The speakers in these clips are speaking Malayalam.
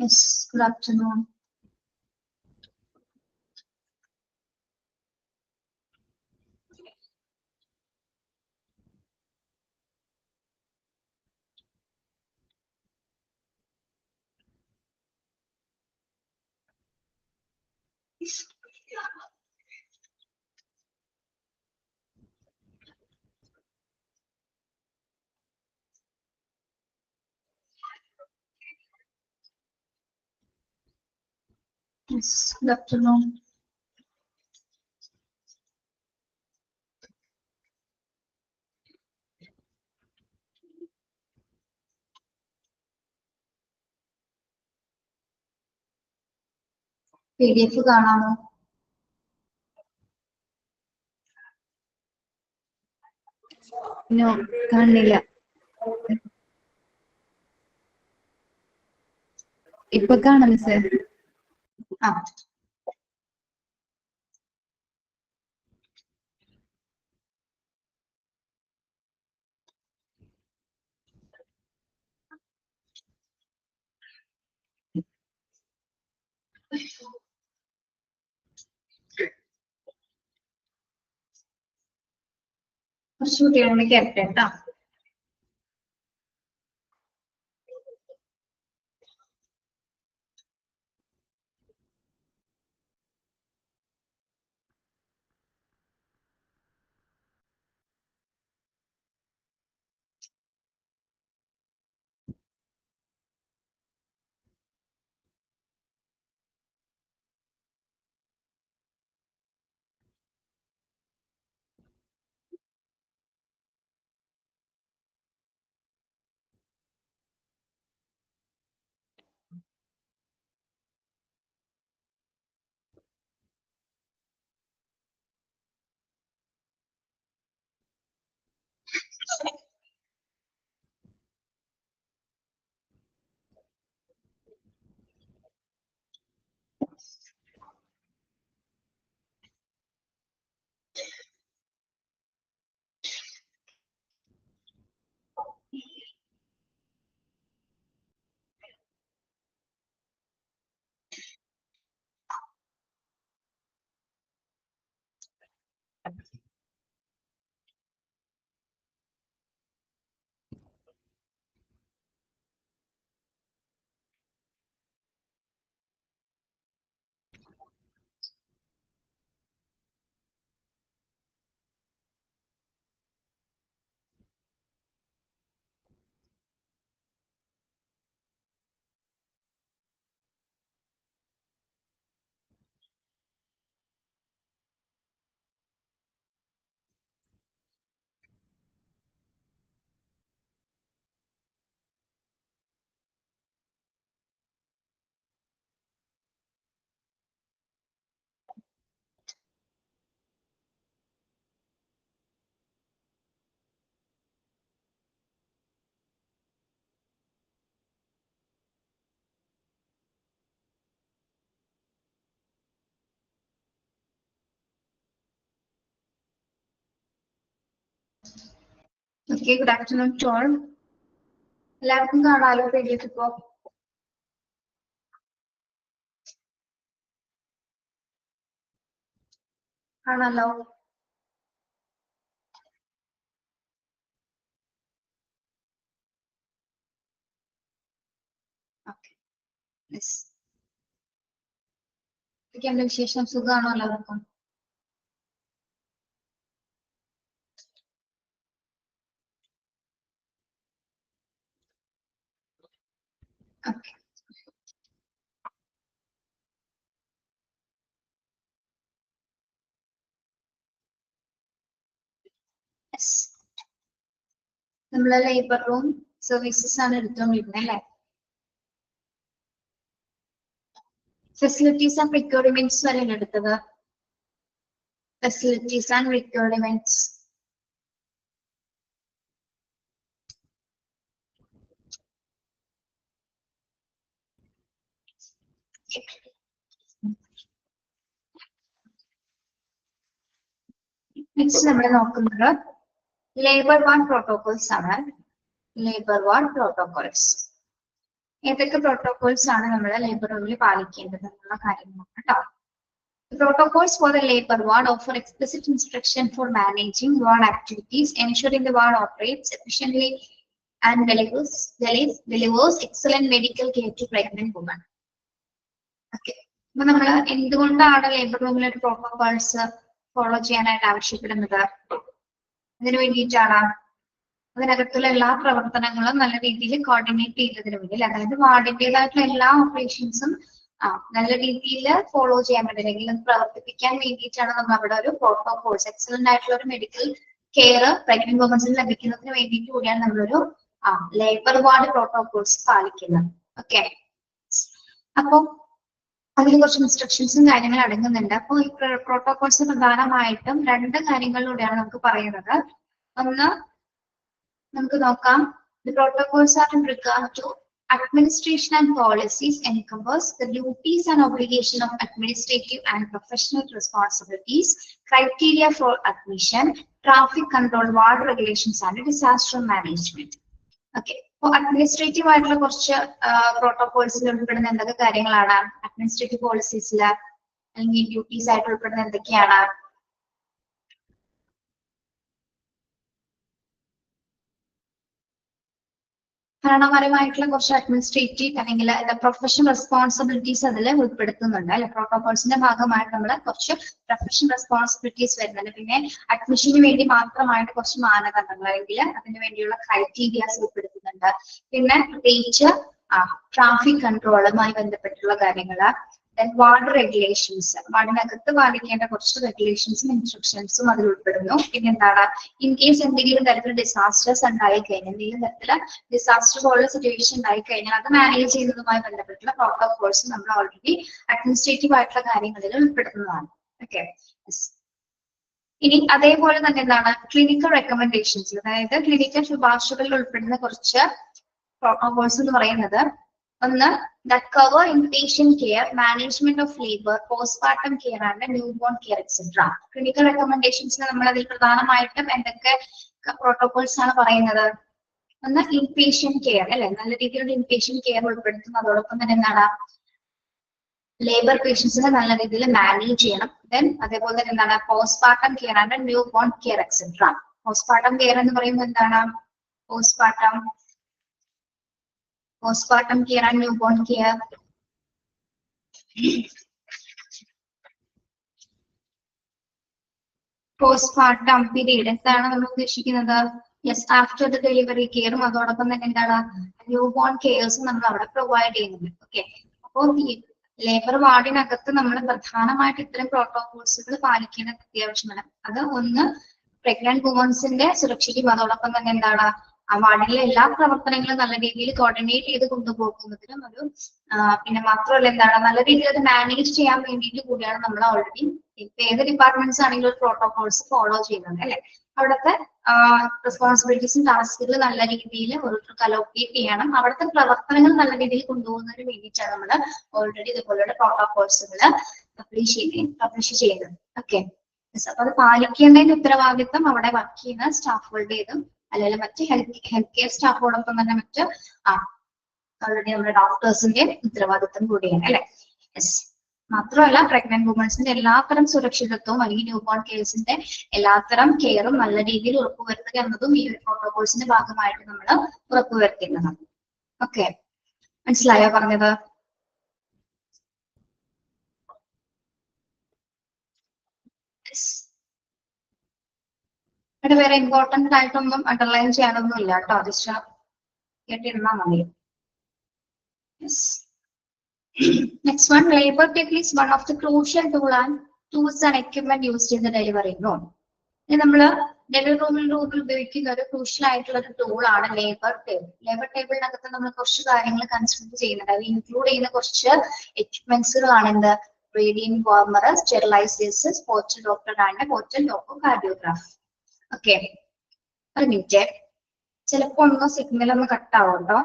Yes, good afternoon. Yes, good afternoon. PDF കാണാമോ? നോ, കാണുന്നില്ല. ഇപ്പൊ കാണാം മിസ്സേ. ആ കുറച്ച് കുട്ടികളെ കേട്ടെ കേട്ടോ. Okay, good afternoon to all. എല്ലാവർക്കും കാണാലോ PDF ഇപ്പോ? കാണാലോ? Okay, yes. എന്തൊക്കെയുണ്ട് വിശേഷം? സുഖമാണോ എല്ലാവർക്കും? Okay, yes. നമ്മളെ ലേബർ റൂം സർവീസസ് ആണ് എടുത്തോണ്ടിരുന്നത് അല്ലേ? ഫെസിലിറ്റീസ് ആൻഡ് റിക്വയർമെന്റ്സ് വരെയാണ് എടുത്തത്. Facilities and requirements. നെക്സ്റ്റ് നമ്മൾ നോക്കുന്നത് ലേബർ വാർഡ് പ്രോട്ടോകോൾസ് ആണ്. Labour ward protocols. ഏതൊക്കെ പ്രോട്ടോകോൾസ് ആണ് നമ്മൾ ലേബർ റൂമിൽ പാലിക്കേണ്ടത് എന്നുള്ള കാര്യങ്ങളാണ് കേട്ടോ. Protocols for the labor ward offer explicit instruction for managing ward activities, ensuring the ward operates efficiently and delivers excellent medical care to pregnant women. Okay. അപ്പൊ നമ്മൾ എന്തുകൊണ്ടാണ് ലേബർ റൂമിൽ ഒരു പ്രോട്ടോകോൾസ് ഫോളോ ചെയ്യാനായിട്ട് ആവശ്യപ്പെടുന്നത്? അതിനു വേണ്ടിയിട്ടാണ് അതിനകത്തുള്ള എല്ലാ പ്രവർത്തനങ്ങളും നല്ല രീതിയിൽ കോർഡിനേറ്റ് ചെയ്യുന്നതിന് വേണ്ടി, അതായത് വാർഡിന്റേതായിട്ടുള്ള എല്ലാ ഓപ്പറേഷൻസും നല്ല രീതിയിൽ ഫോളോ ചെയ്യാൻ വേണ്ടി അല്ലെങ്കിൽ പ്രവർത്തിപ്പിക്കാൻ വേണ്ടിയിട്ടാണ് നമ്മൾ അവിടെ ഒരു പ്രോട്ടോകോൾസ് എക്സലന്റ് ആയിട്ടുള്ള ഒരു മെഡിക്കൽ കെയർ പ്രഗ്നന്റ് വുമൻസിന് ലഭിക്കുന്നതിന് വേണ്ടിയിട്ട് കൂടിയാണ് നമ്മളൊരു ലേബർ വാർഡ് പ്രോട്ടോകോൾസ് പാലിക്കുന്നത്. ഓക്കെ, അപ്പൊ അതിൽ കുറച്ച് ഇൻസ്ട്രക്ഷൻസും കാര്യങ്ങളും അടങ്ങുന്നുണ്ട്. അപ്പോൾ ഈ പ്രോട്ടോകോൾസ് പ്രധാനമായിട്ടും രണ്ട് കാര്യങ്ങളിലൂടെയാണ് നമുക്ക് പറയുന്നത്. ഒന്ന് നമുക്ക് നോക്കാം. The protocols are in regard to administration and policies encompass the duties and obligation of administrative and professional responsibilities, criteria for admission, traffic control, ward regulations and disaster management. Okay, അപ്പോൾ അഡ്മിനിസ്ട്രേറ്റീവ് ആയിട്ടുള്ള കുറച്ച് പ്രോട്ടോകോൾസിൽ ഉൾപ്പെടുന്ന എന്തൊക്കെ കാര്യങ്ങളാണ്? അഡ്മിനിസ്ട്രേറ്റീവ് പോളിസീസിൽ അല്ലെങ്കിൽ ഡ്യൂട്ടീസ് ആയിട്ട് ഉൾപ്പെടുന്ന എന്തൊക്കെയാണ്? ഭരണപരമായിട്ടുള്ള കുറച്ച് അഡ്മിനിസ്ട്രേറ്റീവ് അല്ലെങ്കിൽ പ്രൊഫഷണൽ റെസ്പോൺസിബിലിറ്റീസ് അതിൽ ഉൾപ്പെടുത്തുന്നുണ്ട് അല്ലെ. പ്രോട്ടോകോൾസിന്റെ ഭാഗമായിട്ട് നമ്മൾ കുറച്ച് പ്രൊഫഷണൽ റെസ്പോൺസിബിലിറ്റീസ് വരുന്നുണ്ട്. പിന്നെ അഡ്മിഷന് വേണ്ടി മാത്രമായിട്ട് കുറച്ച് മാനദണ്ഡങ്ങൾ അല്ലെങ്കിൽ അതിന് വേണ്ടിയുള്ള ക്രൈറ്റീരിയാസ് ഉൾപ്പെടുത്തുന്നുണ്ട്. പിന്നെ പ്രത്യേകിച്ച് ട്രാഫിക് കൺട്രോളുമായി ബന്ധപ്പെട്ടുള്ള കാര്യങ്ങൾ, വാർഡ് റെഗുലേഷൻസ്, വാർഡിനകത്ത് പാലിക്കേണ്ട കുറച്ച് റെഗുലേഷൻസും ഇൻസ്ട്രക്ഷൻസും അതിൽ ഉൾപ്പെടുന്നു. പിന്നെ എന്താണ്, ഇൻ കേസ് എന്തെങ്കിലും തരത്തിലുള്ള ഡിസാസ്റ്റേഴ്സ് ഉണ്ടായി കഴിഞ്ഞാൽ, എന്തെങ്കിലും തരത്തിലുള്ള ഡിസാസ്റ്റർ പോലുള്ള സിറ്റുവേഷൻ ഉണ്ടായി കഴിഞ്ഞാൽ അത് മാനേജ് ചെയ്യുന്നതുമായി ബന്ധപ്പെട്ടുള്ള പ്രോട്ടോകോൾസ് നമ്മൾ ഓൾറെഡി അഡ്മിനിസ്ട്രേറ്റീവ് ആയിട്ടുള്ള കാര്യങ്ങളിൽ ഉൾപ്പെടുത്തുന്നതാണ്. ഓക്കെ, ഇനി അതേപോലെ തന്നെ എന്താണ്, ക്ലിനിക്കൽ റെക്കമെൻഡേഷൻസ്, അതായത് ക്ലിനിക്കൽ ശുപാർശകളിൽ ഉൾപ്പെടുന്ന കുറച്ച് പ്രോട്ടോകോൾസ് എന്ന് പറയുന്നത് ഒന്ന് that cover inpatient care, management of labor, postpartum care and newborn care etc. Clinical recommendations നമ്മൾ അതിൽ പ്രധാനമായിട്ടും എന്തൊക്കെ പ്രോട്ടോകോൾസ് ആണ് പറയുന്നത്? ഒന്ന് ഇൻപേഷ്യന്റ് കെയർ അല്ലെ, നല്ല രീതിയിലുള്ള ഇൻപേഷ്യന്റ് കെയർ ഉൾപ്പെടുത്തുന്നു. അതോടൊപ്പം തന്നെ എന്താണ്, ലേബർ പേഷ്യൻസിനെ നല്ല രീതിയിൽ മാനേജ് ചെയ്യണം. ദെൻ അതേപോലെ തന്നെ എന്താണ്, postpartum care and new born care etcetera. Postpartum care എന്ന് പറയുമ്പോൾ എന്താണ്, postpartum care and newborn care. Postpartum period എന്താണ് നമ്മൾ ഉദ്ദേശിക്കുന്നത്? യെസ്, ആഫ്റ്റർ ദ ഡെലിവറി കെയറും അതോടൊപ്പം തന്നെ എന്താണ്, ന്യൂ ബോൺ കെയർസും നമ്മൾ അവിടെ പ്രൊവൈഡ് ചെയ്യുന്നുണ്ട്. ഓക്കെ, അപ്പോൾ ഈ ലേബർ വാർഡിനകത്ത് നമ്മൾ പ്രധാനമായിട്ട് ഇത്തരം പ്രോട്ടോകോൾസുകൾ പാലിക്കേണ്ടത് അത്യാവശ്യമാണ്. അത് ഒന്ന് പ്രഗ്നന്റ് വുമൻസിന്റെ സുരക്ഷയ്ക്കും അതോടൊപ്പം തന്നെ എന്താണ്, ആ വാർഡിലെ എല്ലാ പ്രവർത്തനങ്ങളും നല്ല രീതിയിൽ കോർഡിനേറ്റ് ചെയ്ത് കൊണ്ടുപോകുന്നതിനും ഒരു പിന്നെ മാത്രമല്ല എന്താണ്, നല്ല രീതിയിൽ അത് മാനേജ് ചെയ്യാൻ വേണ്ടിയിട്ട് കൂടിയാണ് നമ്മൾ ഓൾറെഡി ഇപ്പൊ ഏത് ഡിപ്പാർട്ട്മെന്റ്സ് ആണെങ്കിലും പ്രോട്ടോകോൾസ് ഫോളോ ചെയ്യുന്നത് അല്ലെ. അവിടുത്തെ റെസ്പോൺസിബിലിറ്റീസും ടാസ്കുകൾ നല്ല രീതിയിൽ ഓരോരുത്തർക്ക് അലോക്കേറ്റ് ചെയ്യണം. അവിടുത്തെ പ്രവർത്തനങ്ങൾ നല്ല രീതിയിൽ കൊണ്ടുപോകുന്നതിന് വേണ്ടിയിട്ടാണ് നമ്മൾ ഓൾറെഡി ഇതുപോലുള്ള പ്രോട്ടോകോൾസുകൾ പബ്ലിഷ് ചെയ്യുന്നത്. ഓക്കെ, അപ്പൊ അത് പാലിക്കേണ്ടതിന്റെ ഉത്തരവാദിത്വം അവിടെ വർക്ക് ചെയ്യുന്ന സ്റ്റാഫുകളുടേതും അല്ലെങ്കിൽ മറ്റ് ഹെൽത്ത് കെയർ സ്റ്റാഫോടൊപ്പം തന്നെ മറ്റ് ഓൾറെഡി നമ്മുടെ ഡോക്ടേഴ്സിന്റെ ഉത്തരവാദിത്വം കൂടിയാണ് അല്ലെ. യെസ്, മാത്രമല്ല പ്രഗ്നന്റ് വുമൻസിന്റെ എല്ലാത്തരം സുരക്ഷിതത്വവും അല്ലെങ്കിൽ ന്യൂ ബോൺ കെയർസിന്റെ എല്ലാത്തരം കെയറും നല്ല രീതിയിൽ ഉറപ്പുവരുത്തുക എന്നതും ഈ ഒരു പ്രോട്ടോകോൾസിന്റെ ഭാഗമായിട്ട് നമ്മൾ ഉറപ്പുവരുത്തുന്നതാണ്. ഓക്കെ, മനസ്സിലായോ പറഞ്ഞത്? ഇവിടെ വേറെ ഇമ്പോർട്ടന്റ് ആയിട്ടൊന്നും അണ്ടർലൈൻ ചെയ്യാനൊന്നും ഇല്ല കേട്ടോ, ജസ്റ്റ് കേട്ടിരുന്നാൽ മതി. Next one, labor tech is one of the crucial tools and equipment used in the delivery room. നമ്മൾ ഡെലിവറി റൂമിൽ ഉപയോഗിക്കുന്ന ഒരു ക്രൂഷ്യൽ ആയിട്ടുള്ള ഒരു ടൂൾ ആണ് ലേബർ ടേബിൾ. ലേബർ ടേബിളിനകത്ത് നമ്മൾ കുറച്ച് കാര്യങ്ങൾ കൺസിഡർ ചെയ്യുന്നുണ്ട്. അതിൽ ഇൻക്ലൂഡ് ചെയ്യുന്ന കുറച്ച് എക്യുപ്മെന്റ്സുകളാണ് എന്ത്, radiant warmer, sterilisers, portal doctor and portal doctor cardiograph. Okay, ഒരു മിനിറ്റ്, ചിലപ്പോ ഒന്നോ സിഗ്നൽ ഒന്ന് കട്ടാവും കേട്ടോ.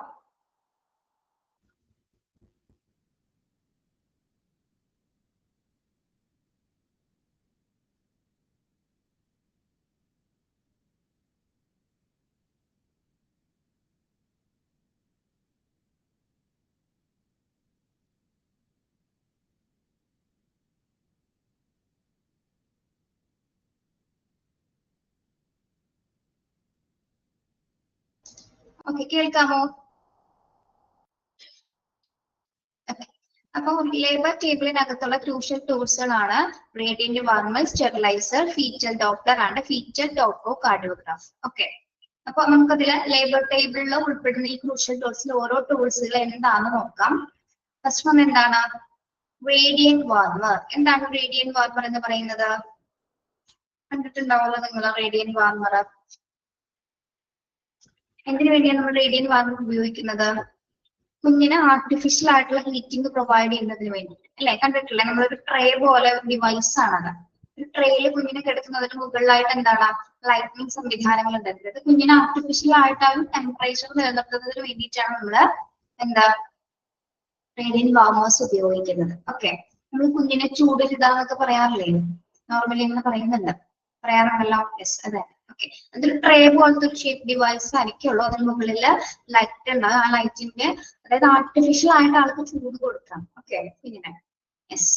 ഓക്കെ, കേൾക്കാമോ? അപ്പൊ ലേബർ ടേബിളിനകത്തുള്ള ക്രൂഷ്യൽ ടൂൾസുകളാണ് radiant warmer, steriliser, fetal doppler and fetal toco cardiograph. Okay, അപ്പൊ നമുക്കതില് ലേബർ ടേബിളിൽ ഉൾപ്പെടുന്ന ഈ ക്രൂഷ്യൽ ടൂൾസിൽ ഓരോ ടൂൾസുകൾ എന്താണെന്ന് നോക്കാം. ഫസ്റ്റ് വൺ എന്താണ്? Radiant warmer. എന്താണ് റേഡിയന്റ് വാർമർ എന്ന് പറയുന്നത്? കണ്ടിട്ടുണ്ടാവുമല്ലോ നിങ്ങൾ റേഡിയന്റ് വാർമർ. എന്തിനു വേണ്ടിയാണ് നമ്മൾ റേഡിയന്റ് വാർമർ ഉപയോഗിക്കുന്നത്? കുഞ്ഞിന് ആർട്ടിഫിഷ്യൽ ആയിട്ടുള്ള ഹീറ്റിംഗ് പ്രൊവൈഡ് ചെയ്യുന്നതിന് വേണ്ടിയിട്ട് അല്ലെ? കണ്ടിട്ടില്ലേ? നമ്മളൊരു ട്രേ പോലെ ഡിവൈസ് ആണത്. ഒരു ട്രേയിൽ കുഞ്ഞിനെ കിടക്കുന്നതിന് മുകളിലായിട്ട് എന്താണ് ലൈറ്റിംഗ് സംവിധാനങ്ങൾ ഉണ്ടായിരുന്നത്. കുഞ്ഞിന് ആർട്ടിഫിഷ്യൽ ആയിട്ട് ആ ഒരു ടെമ്പറേച്ചർ നിലനിർത്തുന്നതിന് വേണ്ടിയിട്ടാണ് നമ്മള് എന്താ റേഡിയന്റ് വാർമേഴ്സ് ഉപയോഗിക്കുന്നത്. ഓക്കെ, നമ്മൾ കുഞ്ഞിനെ ചൂടരുതാന്നൊക്കെ പറയാറില്ലേ? നോർമലി അങ്ങനെ പറയുന്നുണ്ട്, പറയാറുണ്ടല്ലോ. യെസ്, അതെ. ഓക്കെ, അതൊരു ട്രേ പോലത്തെ ഒരു ഷേപ്പ് ഡിവൈസ് ആയിരിക്കുള്ളൂ. അതിന് മുകളിൽ ലൈറ്റ് ഉണ്ടാകും. ആ ലൈറ്റിന്റെ അതായത് ആർട്ടിഫിഷ്യൽ ആയിട്ട് ആൾക്ക് ചൂട് കൊടുക്കാം. ഓക്കെ, കുഞ്ഞിനെ. യെസ്,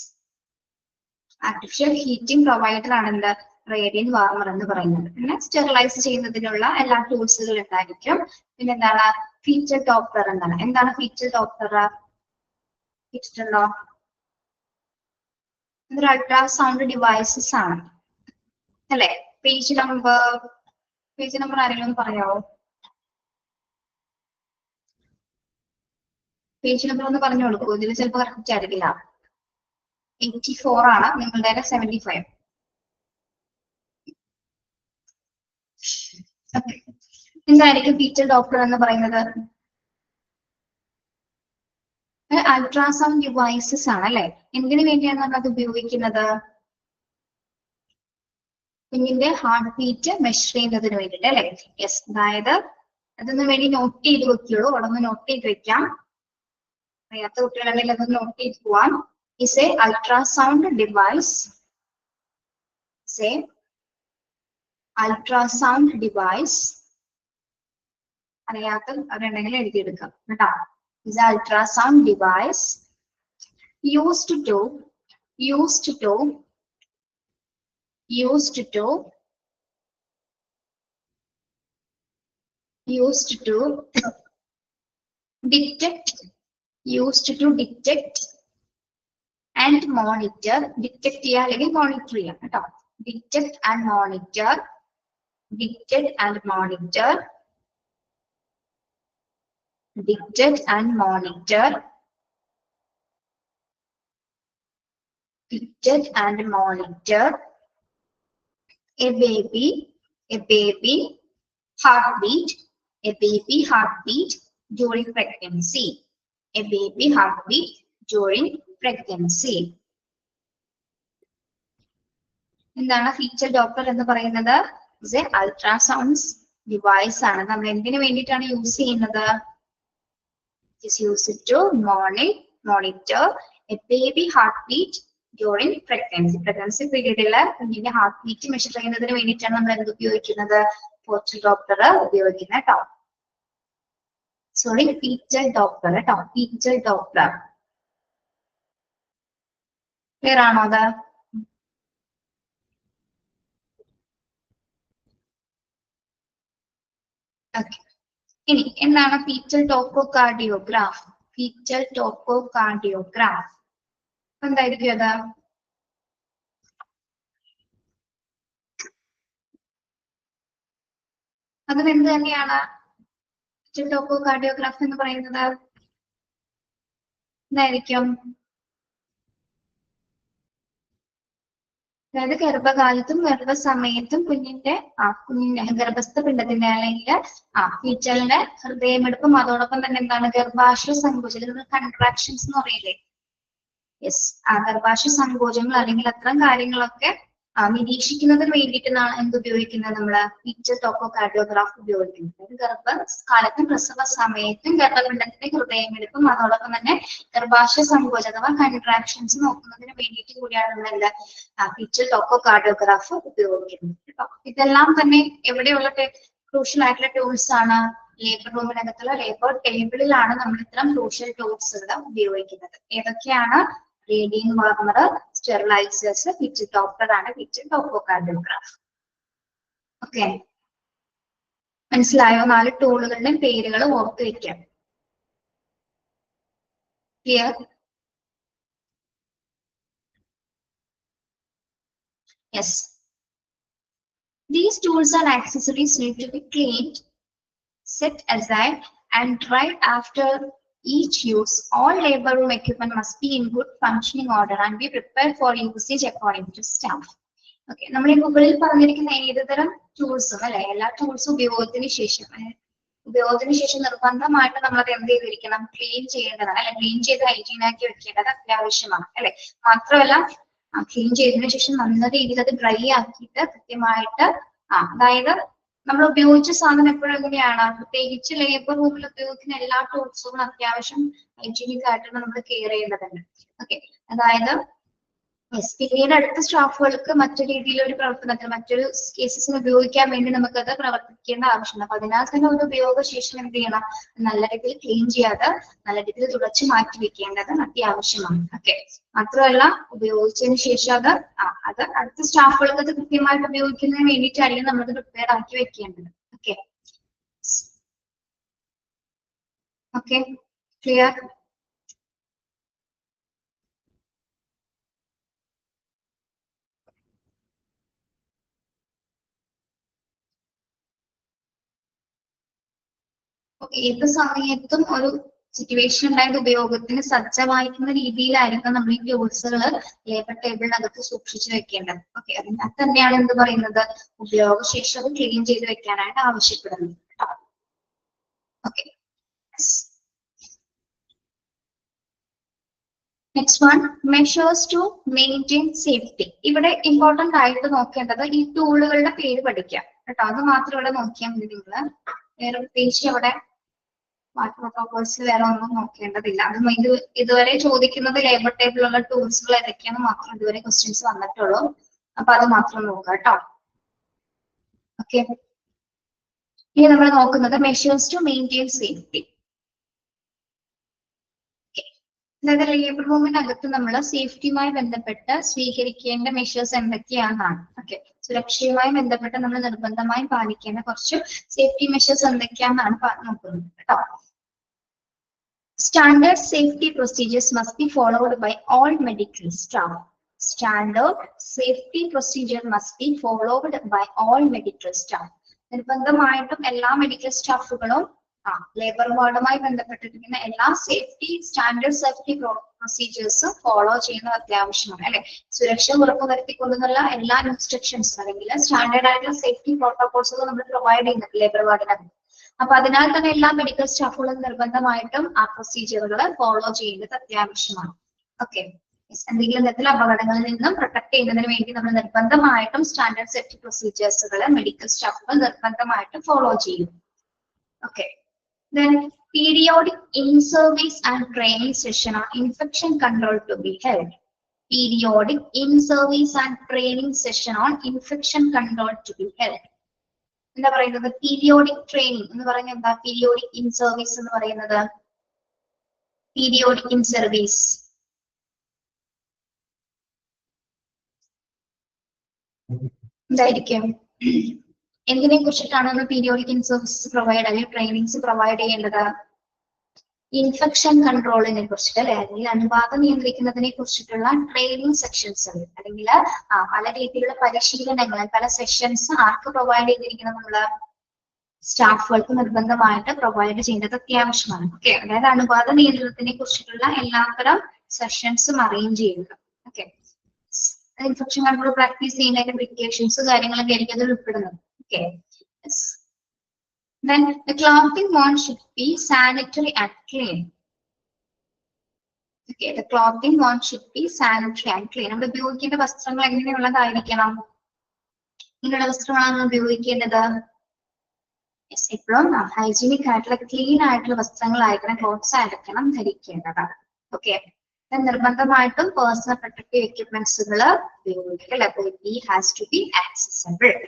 ആർട്ടിഫിഷ്യൽ ഹീറ്റിംഗ് പ്രൊവൈഡർ ആണ് എന്ത് റേഡിയന്റ് വാർമർ എന്ന് പറയുന്നത്. പിന്നെ സ്റ്റെറിലൈസ് ചെയ്യുന്നതിനുള്ള എല്ലാ ടൂൾസുകളും ഉണ്ടായിരിക്കും. പിന്നെ എന്താണ് ഫീച്ചർ ഡോപ്ലർ എന്താണ്? എന്താണ് ഫീച്ചർ ഡോപ്ലർ? കേട്ടിട്ടുണ്ടോ? ഇതൊരു അൾട്രാസൗണ്ട് ഡിവൈസസ് ആണ് അല്ലെ? പേജ് നമ്പർ ആരെങ്കിലും പറയാവോ? പേജ് നമ്പർ ഒന്ന് പറഞ്ഞു കൊടുക്കൂ. ഇതിൽ ചിലപ്പോൾ കറക്റ്റ് ആയിരിക്കില്ല. 84 ആണ്, നിങ്ങളുടെ 75. എന്തായിരിക്കും ഫീച്ചർ ഡോപ്ലർ എന്ന് പറയുന്നത്? അൾട്രാസൗണ്ട് ഡിവൈസസ് ആണ് അല്ലെ? എന്തിനു വേണ്ടിയാണ് നമ്മൾ അത് ഉപയോഗിക്കുന്നത്? കുഞ്ഞിന്റെ ഹാർട്ട് ബീറ്റ് മെഷർ ചെയ്യുന്നതിന് വേണ്ടിയിട്ട് അല്ലെ? യെസ്, അതായത് അതൊന്ന് വേണ്ടി നോട്ട് ചെയ്ത് വെക്കുള്ളൂ. അവിടെ ഒന്ന് നോട്ട് ചെയ്ത് വെക്കാം. അറിയാത്ത കുട്ടികളുണ്ടെങ്കിൽ അതൊന്ന് നോട്ട് ചെയ്ത് പോവാം. is a ultrasound device. Say ultrasound device. അറിയാത്ത അവരുണ്ടെങ്കിൽ എഴുതിയെടുക്കാം കേട്ടോ. is an ultrasound device used to detect and monitor. detect ചെയ്യാ അല്ലെങ്കിൽ മോണിറ്റർ ചെയ്യാം കേട്ടോ. detect and monitor detect and monitor a baby heartbeat during pregnancy. A baby heartbeat during pregnancy. എന്താണ് ഫീച്ചർ ഡോപ്ലർ എന്ന് പറയുന്നത്? is a ultrasound device ആണ്. നമ്മൾ എന്തിനു വേണ്ടിയിട്ടാണ് യൂസ് ചെയ്യുന്നത്? is used to monitor a baby heartbeat during pregnancy പീരീഡിൽ കുഞ്ഞിന്റെ ഹാർട്ട് ബീറ്റ് മെഷർ ചെയ്യുന്നതിന് വേണ്ടിയിട്ടാണ് നമ്മൾ എന്ത് ഉപയോഗിക്കുന്നത്? ഫീച്ചർ ഡോപ്ലർ ഉപയോഗിക്കുന്നത് കേട്ടോ. സോറി, ഫീച്ചർ ഡോപ്ലർ കേട്ടോ. ഫീച്ചർ ഡോപ്ലർ ക്ലിയർ ആണോ? അത് ഓക്കെ. ഇനി എന്താണ് ഫീറ്റൽ ടോപ്പോകാർഡിയോഗ്രാഫ്? ഫീറ്റൽ ടോപ്പോകാർഡിയോഗ്രാഫ് എന്തായിരിക്കും അത്? അതും എന്ത് തന്നെയാണ് ഫീറ്റൽ ടോപ്പോകാർഡിയോഗ്രാഫ് എന്ന് പറയുന്നത്? എന്തായിരിക്കും? അതായത് ഗർഭകാലത്തും ഗർഭസമയത്തും കുഞ്ഞിന്റെ ഗർഭസ്ഥ പിണ്ടത്തിന്റെ അല്ലെങ്കിൽ ഫീറ്റലിന്റെ ഹൃദയമെടുപ്പും അതോടൊപ്പം തന്നെ എന്താണ് ഗർഭാശയ സങ്കോചം, കൺട്രാക്ഷൻസ് എന്ന് പറയില്ലേ? യെസ്, ഗർഭാശയ സങ്കോചങ്ങൾ അല്ലെങ്കിൽ അത്തരം കാര്യങ്ങളൊക്കെ നിരീക്ഷിക്കുന്നതിന് വേണ്ടിയിട്ടാണ് എന്ത് ഉപയോഗിക്കുന്നത്? നമ്മള് ഫീറ്റൽ ടോപ്പോകാർഡിയോഗ്രാഫ് ഉപയോഗിക്കുന്നത്. ഗർഭകാലത്തും പ്രസവ സമയത്തും ഗർഭപിണ്ഡത്തിന്റെ ഹൃദയമെടുപ്പും അതോടൊപ്പം തന്നെ ഗർഭാശയ സങ്കോചം അഥവാ കൺട്രാക്ഷൻസ് നോക്കുന്നതിന് വേണ്ടിയിട്ട് കൂടിയാണ് നമ്മൾ എന്താ ഫീറ്റൽ ടോപ്പോകാർഡിയോഗ്രാഫ് ഉപയോഗിക്കുന്നത്. ഇതെല്ലാം തന്നെ എവിടെയുള്ള ക്രൂഷ്യൽ ആയിട്ടുള്ള ടൂൾസ് ആണ്? ലേബർ റൂമിനകത്തുള്ള ലേബർ ടേബിളിലാണ് നമ്മൾ ഇത്തരം ക്രൂഷ്യൽ ടൂൾസുകൾ ഉപയോഗിക്കുന്നത്. ഏതൊക്കെയാണ്? റേഡിയന്റ് വാർമർ, സ്റ്റെറിലൈസേഴ്സ്, ഫീറ്റൽ ഡോപ്ലർ ആണ് ഫീറ്റൽ ടോപ്പോകാർഡിയോഗ്രാഫ്. ഓക്കെ, മനസ്സിലായോ? 4 ടൂളുകളുടെ പേരുകൾ ഓർത്ത് വെക്കാം. Clear? Yes. These tools and accessories need to be cleaned, set aside, and dried after each use. All labor room equipment must be in good functioning order and be prepared for usage according to staff. Okay, നമ്മൾ ഈ മുകളിൽ പറഞ്ഞിരിക്കുന്ന ഏതുതരം ടൂൾസും അല്ലെ, എല്ലാ ടൂൾസും ഉപയോഗത്തിന് ശേഷം നിർബന്ധമായിട്ട് നമ്മൾ അത് എന്ത് ചെയ്തിരിക്കണം? ക്ലീൻ ചെയ്യേണ്ടതാണ് അല്ലെ, ക്ലീൻ ചെയ്ത് ഹൈജീൻ ആക്കി വെക്കേണ്ടത് അത്യാവശ്യമാണ് അല്ലെ. മാത്രമല്ല ക്ലീൻ ചെയ്തതിനു ശേഷം നല്ല രീതിയിൽ അത് ഡ്രൈ ആക്കിയിട്ട് കൃത്യമായിട്ട് അതായത് നമ്മൾ ഉപയോഗിച്ച സാധനം എപ്പോഴും എങ്ങനെയാണ്, പ്രത്യേകിച്ച് ലേബർ റൂമിൽ ഉപയോഗിക്കുന്ന എല്ലാ ടൂൾസും അത്യാവശ്യം ഹൈജീനിക് ആയിട്ട് നമ്മൾ കെയർ ചെയ്യേണ്ടതുണ്ട്. ഓക്കെ, അതായത് പിന്നീട് അടുത്ത സ്റ്റാഫുകൾക്ക് മറ്റു രീതിയിലൊരു പ്രവർത്തനത്തിന് മറ്റൊരു കേസസിന് ഉപയോഗിക്കാൻ വേണ്ടി നമുക്കത് പ്രവർത്തിക്കേണ്ട ആവശ്യമുണ്ട്. അപ്പൊ അതിനാൽ തന്നെ ഒരു ഉപയോഗശേഷം എന്ത് ചെയ്യണം? നല്ല രീതിയിൽ ക്ലീൻ ചെയ്യാതെ നല്ല രീതിയിൽ തുടച്ചു മാറ്റി വെക്കേണ്ടത് അത്യാവശ്യമാണ്. ഓക്കെ, മാത്രമല്ല ഉപയോഗിച്ചതിന് ശേഷം അത് അടുത്ത സ്റ്റാഫുകൾക്ക് അത് കൃത്യമായിട്ട് ഉപയോഗിക്കുന്നതിന് വേണ്ടിയിട്ടായിരിക്കും നമ്മളത് പ്രിപ്പയർ ആക്കി വെക്കേണ്ടത്. Okay okay clear? ഏത് സമയത്തും ഒരു സിറ്റുവേഷൻ ഉണ്ടായത് ഉപയോഗത്തിന് സജ്ജമായിരിക്കുന്ന രീതിയിലായിരിക്കും നമ്മൾ ഈ ടൂൾസുകൾ ലേബർ ടേബിളിനകത്ത് സൂക്ഷിച്ചു വെക്കേണ്ടത്. ഓക്കെ, അതിനകത്ത് തന്നെയാണ് എന്ത് പറയുന്നത്? ഉപയോഗശേഷം അത് ക്ലീൻ ചെയ്ത് വെക്കാനായിട്ട് ആവശ്യപ്പെടുന്നത്. Okay, next one, measures to maintain safety. ഇവിടെ ഇമ്പോർട്ടന്റ് ആയിട്ട് നോക്കേണ്ടത് ഈ ടൂളുകളുടെ പേര് പഠിക്കാം കേട്ടോ. അത് മാത്രം ഇവിടെ നോക്കിയാൽ മതി. നിങ്ങള് വേറെ പ്രത്യേകിച്ച് അവിടെ പ്രോട്ടോകോൾസ് വേറെ ഒന്നും നോക്കേണ്ടതില്ല. അത് ഇതുവരെ ചോദിക്കുന്നത് ലേബർ ടേബിളിലുള്ള ടൂൾസുകൾ ഏതൊക്കെയാണ് മാത്രം ഇതുവരെ ക്വസ്റ്റ്യൻസ് വന്നിട്ടുള്ളൂ. അപ്പൊ അത് മാത്രം നോക്കുക കേട്ടോ. ഓക്കെ, ഇനി നമ്മൾ നോക്കുന്നത് മെഷേഴ്സ് ടു മെയിൻറ്റെയിൻ സേഫ്റ്റി. അതായത് ലേബർ റൂമിനകത്ത് നമ്മൾ സേഫ്റ്റിയുമായി ബന്ധപ്പെട്ട് സ്വീകരിക്കേണ്ട മെഷേഴ്സ് എന്തൊക്കെയാണെന്നാണ്. ഓക്കെ, സുരക്ഷയുമായി ബന്ധപ്പെട്ട് നമ്മൾ നിർബന്ധമായും പാലിക്കേണ്ട കുറച്ച് സേഫ്റ്റി മെഷേഴ്സ് എന്തൊക്കെയാണെന്നാണ് നോക്കുന്നത് കേട്ടോ. Standard safety procedures must be followed by all medical staff. Standard safety procedure must be followed by all medical staff. നിർബന്ധമായിട്ടും എല്ലാ മെഡിക്കൽ സ്റ്റാഫുകളും ലേബർ വാർഡുമായി ബന്ധപ്പെട്ടിരിക്കുന്ന എല്ലാ സ്റ്റാൻഡേർഡ് സേഫ്റ്റി പ്രൊസീജിയേഴ്സും ഫോളോ ചെയ്യുന്നത് അത്യാവശ്യമാണ് അല്ലെ. സുരക്ഷ ഉറപ്പുവരുത്തിക്കൊണ്ടുള്ള എല്ലാ ഇൻസ്ട്രക്ഷൻസ് അല്ലെങ്കിൽ സ്റ്റാൻഡേർഡ് ആയിട്ടുള്ള സേഫ്റ്റി പ്രോട്ടോകോൾസുകൾ നമ്മൾ പ്രൊവൈഡ് ചെയ്യുന്നുണ്ട് ലേബർ വാർഡിനകത്ത്. അപ്പൊ അതിനാൽ തന്നെ എല്ലാ മെഡിക്കൽ സ്റ്റാഫുകളും നിർബന്ധമായിട്ടും ആ പ്രൊസീജിയറുകൾ ഫോളോ ചെയ്യേണ്ടത് അത്യാവശ്യമാണ്. ഓക്കെ, എന്തെങ്കിലും തരത്തിൽ അപകടങ്ങളിൽ നിന്നും പ്രൊട്ടക്ട് ചെയ്യുന്നതിന് വേണ്ടി നമ്മൾ നിർബന്ധമായിട്ടും സ്റ്റാൻഡേർഡ് സേഫ്റ്റി പ്രൊസീജിയേഴ്സുകൾ മെഡിക്കൽ സ്റ്റാഫുകൾ നിർബന്ധമായിട്ടും ഫോളോ ചെയ്യും. Okay, then periodic in-service and training session on infection control to be held. Periodic in-service and training session on infection control to be held. എന്താ പറയുന്നത്? പീരിയോഡിക് ട്രെയിനിങ് എന്ന് പറയുന്നത് എന്താ? പീരിയോഡിക് ഇൻ സർവീസ് എന്ന് പറയുന്നത് പീരിയോഡിക് ഇൻ സർവീസ് എന്തായിരിക്കും? എന്തിനെ കുറിച്ചിട്ടാണ് നമ്മൾ പീരിയോഡിക് ഇൻ സർവീസ് പ്രൊവൈഡ് അല്ലെങ്കിൽ ട്രെയിനിങ്സ് പ്രൊവൈഡ് ചെയ്യേണ്ടത്? ഇൻഫെക്ഷൻ കൺട്രോളിനെ കുറിച്ചിട്ട് അല്ലെ, അല്ലെങ്കിൽ അണുബാധ നിയന്ത്രിക്കുന്നതിനെ കുറിച്ചിട്ടുള്ള ട്രെയിനിങ് സെക്ഷൻസ് അല്ലെങ്കിൽ പല രീതിയിലുള്ള പരിശീലനങ്ങൾ, പല സെഷൻസ് ആർക്ക് പ്രൊവൈഡ് ചെയ്തിരിക്കുന്നത്? നമ്മള് സ്റ്റാഫുകൾക്ക് നിർബന്ധമായിട്ട് പ്രൊവൈഡ് ചെയ്യേണ്ടത് അത്യാവശ്യമാണ്. ഓക്കെ, അതായത് അണുബാധ നിയന്ത്രണത്തിനെ കുറിച്ചിട്ടുള്ള എല്ലാത്തരം സെഷൻസും അറേഞ്ച് ചെയ്യുക. ഓക്കെ, ഇൻഫെക്ഷൻ കൺട്രോൾ പ്രാക്ടീസ് ചെയ്യുന്നതിന്റെ പ്രിക്കോഷൻസ് കാര്യങ്ങളൊക്കെ ആയിരിക്കും അതിൽ ഉൾപ്പെടുന്നത്. Okay. Yes. Then the clothing worn should be sanitary and clean. Okay, the clothing worn should be sanitary and clean. നമ്മൾ ഉപയോഗിക്കേണ്ട വസ്ത്രങ്ങൾ എങ്ങനെയുള്ളതായിരിക്കണം? ഇങ്ങനെയുള്ള വസ്ത്രങ്ങളാണ് ഉപയോഗിക്കേണ്ടത്. എപ്പോഴും ഹൈജീനിക് ആയിട്ടുള്ള ക്ലീൻ ആയിട്ടുള്ള വസ്ത്രങ്ങളായിരിക്കണം, ക്ലോത്ത്സ് ആയിരിക്കണം ധരിക്കേണ്ടതാണ്. ഓക്കെ, നിർബന്ധമായിട്ടും പേഴ്സണൽ പ്രൊട്ടക്റ്റീവ് എക്യുപ്മെന്റ്സുകൾ ഉപയോഗിക്കുക. PPE has to be accessible.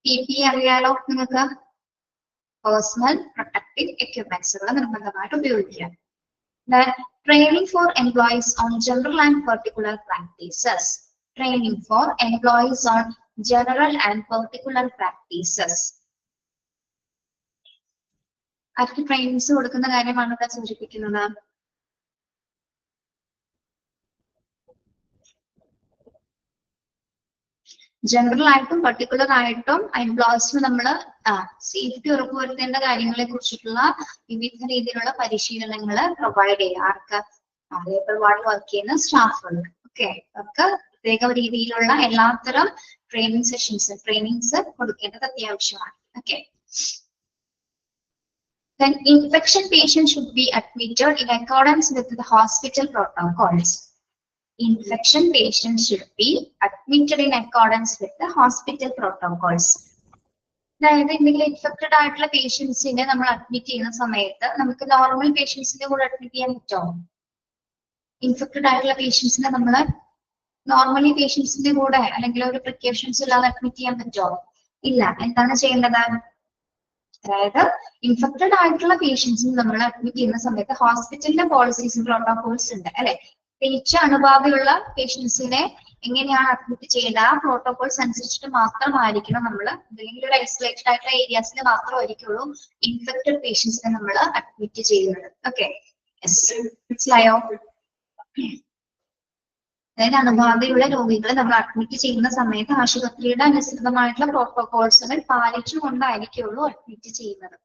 PPE അറിയാലോ നിങ്ങൾക്ക്, പേഴ്സണൽ പ്രൊട്ടക്റ്റീവ് എക്യുപ്മെന്റ്സുകൾ നിർബന്ധമായിട്ട് ഉപയോഗിക്കുക. Training for employees on general and particular practices. Training for employees on general and particular practices. Arc trainings കൊടുക്കുന്ന കാര്യമാണ് ഇവിടെ സൂചിപ്പിക്കുന്നത്. ജനറൽ ആയിട്ടും പർട്ടിക്കുലർ ആയിട്ടും എംപ്ലോയീസിന് നമ്മൾ സേഫ്റ്റി ഉറപ്പുവരുത്തേണ്ട കാര്യങ്ങളെ കുറിച്ചിട്ടുള്ള വിവിധ രീതിയിലുള്ള പരിശീലനങ്ങൾ പ്രൊവൈഡ് ചെയ്യുക. ആർക്ക് ലേബർ വാർഡിൽ വർക്ക് ചെയ്യുന്ന സ്റ്റാഫുകൾക്ക്. ഓക്കെ, അവർക്ക് പ്രത്യേക രീതിയിലുള്ള എല്ലാത്തരം ട്രെയിനിങ്സ് കൊടുക്കേണ്ടത് അത്യാവശ്യമാണ്. Okay. Then infection patients should be admitted in accordance with the hospital protocols. Infection patients should be admitted in accordance with the hospital protocols. അതായത് എന്തെങ്കിലും ഇൻഫെക്റ്റഡ് ആയിട്ടുള്ള പേഷ്യൻസിനെ നമ്മൾ അഡ്മിറ്റ് ചെയ്യുന്ന സമയത്ത് നമുക്ക് നോർമൽ പേഷ്യൻസിന്റെ കൂടെ അഡ്മിറ്റ് ചെയ്യാൻ പറ്റുമോ? ഇൻഫെക്റ്റഡ് ആയിട്ടുള്ള പേഷ്യൻസിനെ നമ്മൾ നോർമലി പേഷ്യൻസിന്റെ കൂടെ അല്ലെങ്കിൽ ഒരു പ്രിക്കോഷൻസ് ഇല്ലാതെ അഡ്മിറ്റ് ചെയ്യാൻ പറ്റുമോ? ഇല്ല. എന്താണ് ചെയ്യേണ്ടത്? അതായത് ഇൻഫെക്റ്റഡ് ആയിട്ടുള്ള പേഷ്യൻസിന് നമ്മൾ അഡ്മിറ്റ് ചെയ്യുന്ന സമയത്ത് ഹോസ്പിറ്റലിന്റെ പോളിസീസും പ്രോട്ടോകോൾസ് ഉണ്ട് അല്ലെ. പ്രത്യേകിച്ച് അണുബാധയുള്ള പേഷ്യൻസിനെ എങ്ങനെയാണ് അഡ്മിറ്റ് ചെയ്യേണ്ടത് ആ പ്രോട്ടോകോൾസ് അനുസരിച്ചിട്ട് മാത്രമായിരിക്കണം നമ്മൾ അല്ലെങ്കിൽ ഒരു ഐസൊലേറ്റഡ് ആയിട്ടുള്ള ഏരിയാസിൽ മാത്രമായിരിക്കുള്ളൂ ഇൻഫെക്റ്റഡ് പേഷ്യൻസിനെ നമ്മൾ അഡ്മിറ്റ് ചെയ്യുന്നത്. ഓക്കെ, മനസ്സിലായോ? അതായത് അണുബാധയുള്ള രോഗികളെ നമ്മൾ അഡ്മിറ്റ് ചെയ്യുന്ന സമയത്ത് ആശുപത്രിയുടെ അനുസൃതമായിട്ടുള്ള പ്രോട്ടോകോൾസുകൾ പാലിച്ചുകൊണ്ടായിരിക്കുള്ളൂ അഡ്മിറ്റ് ചെയ്യുന്നത്.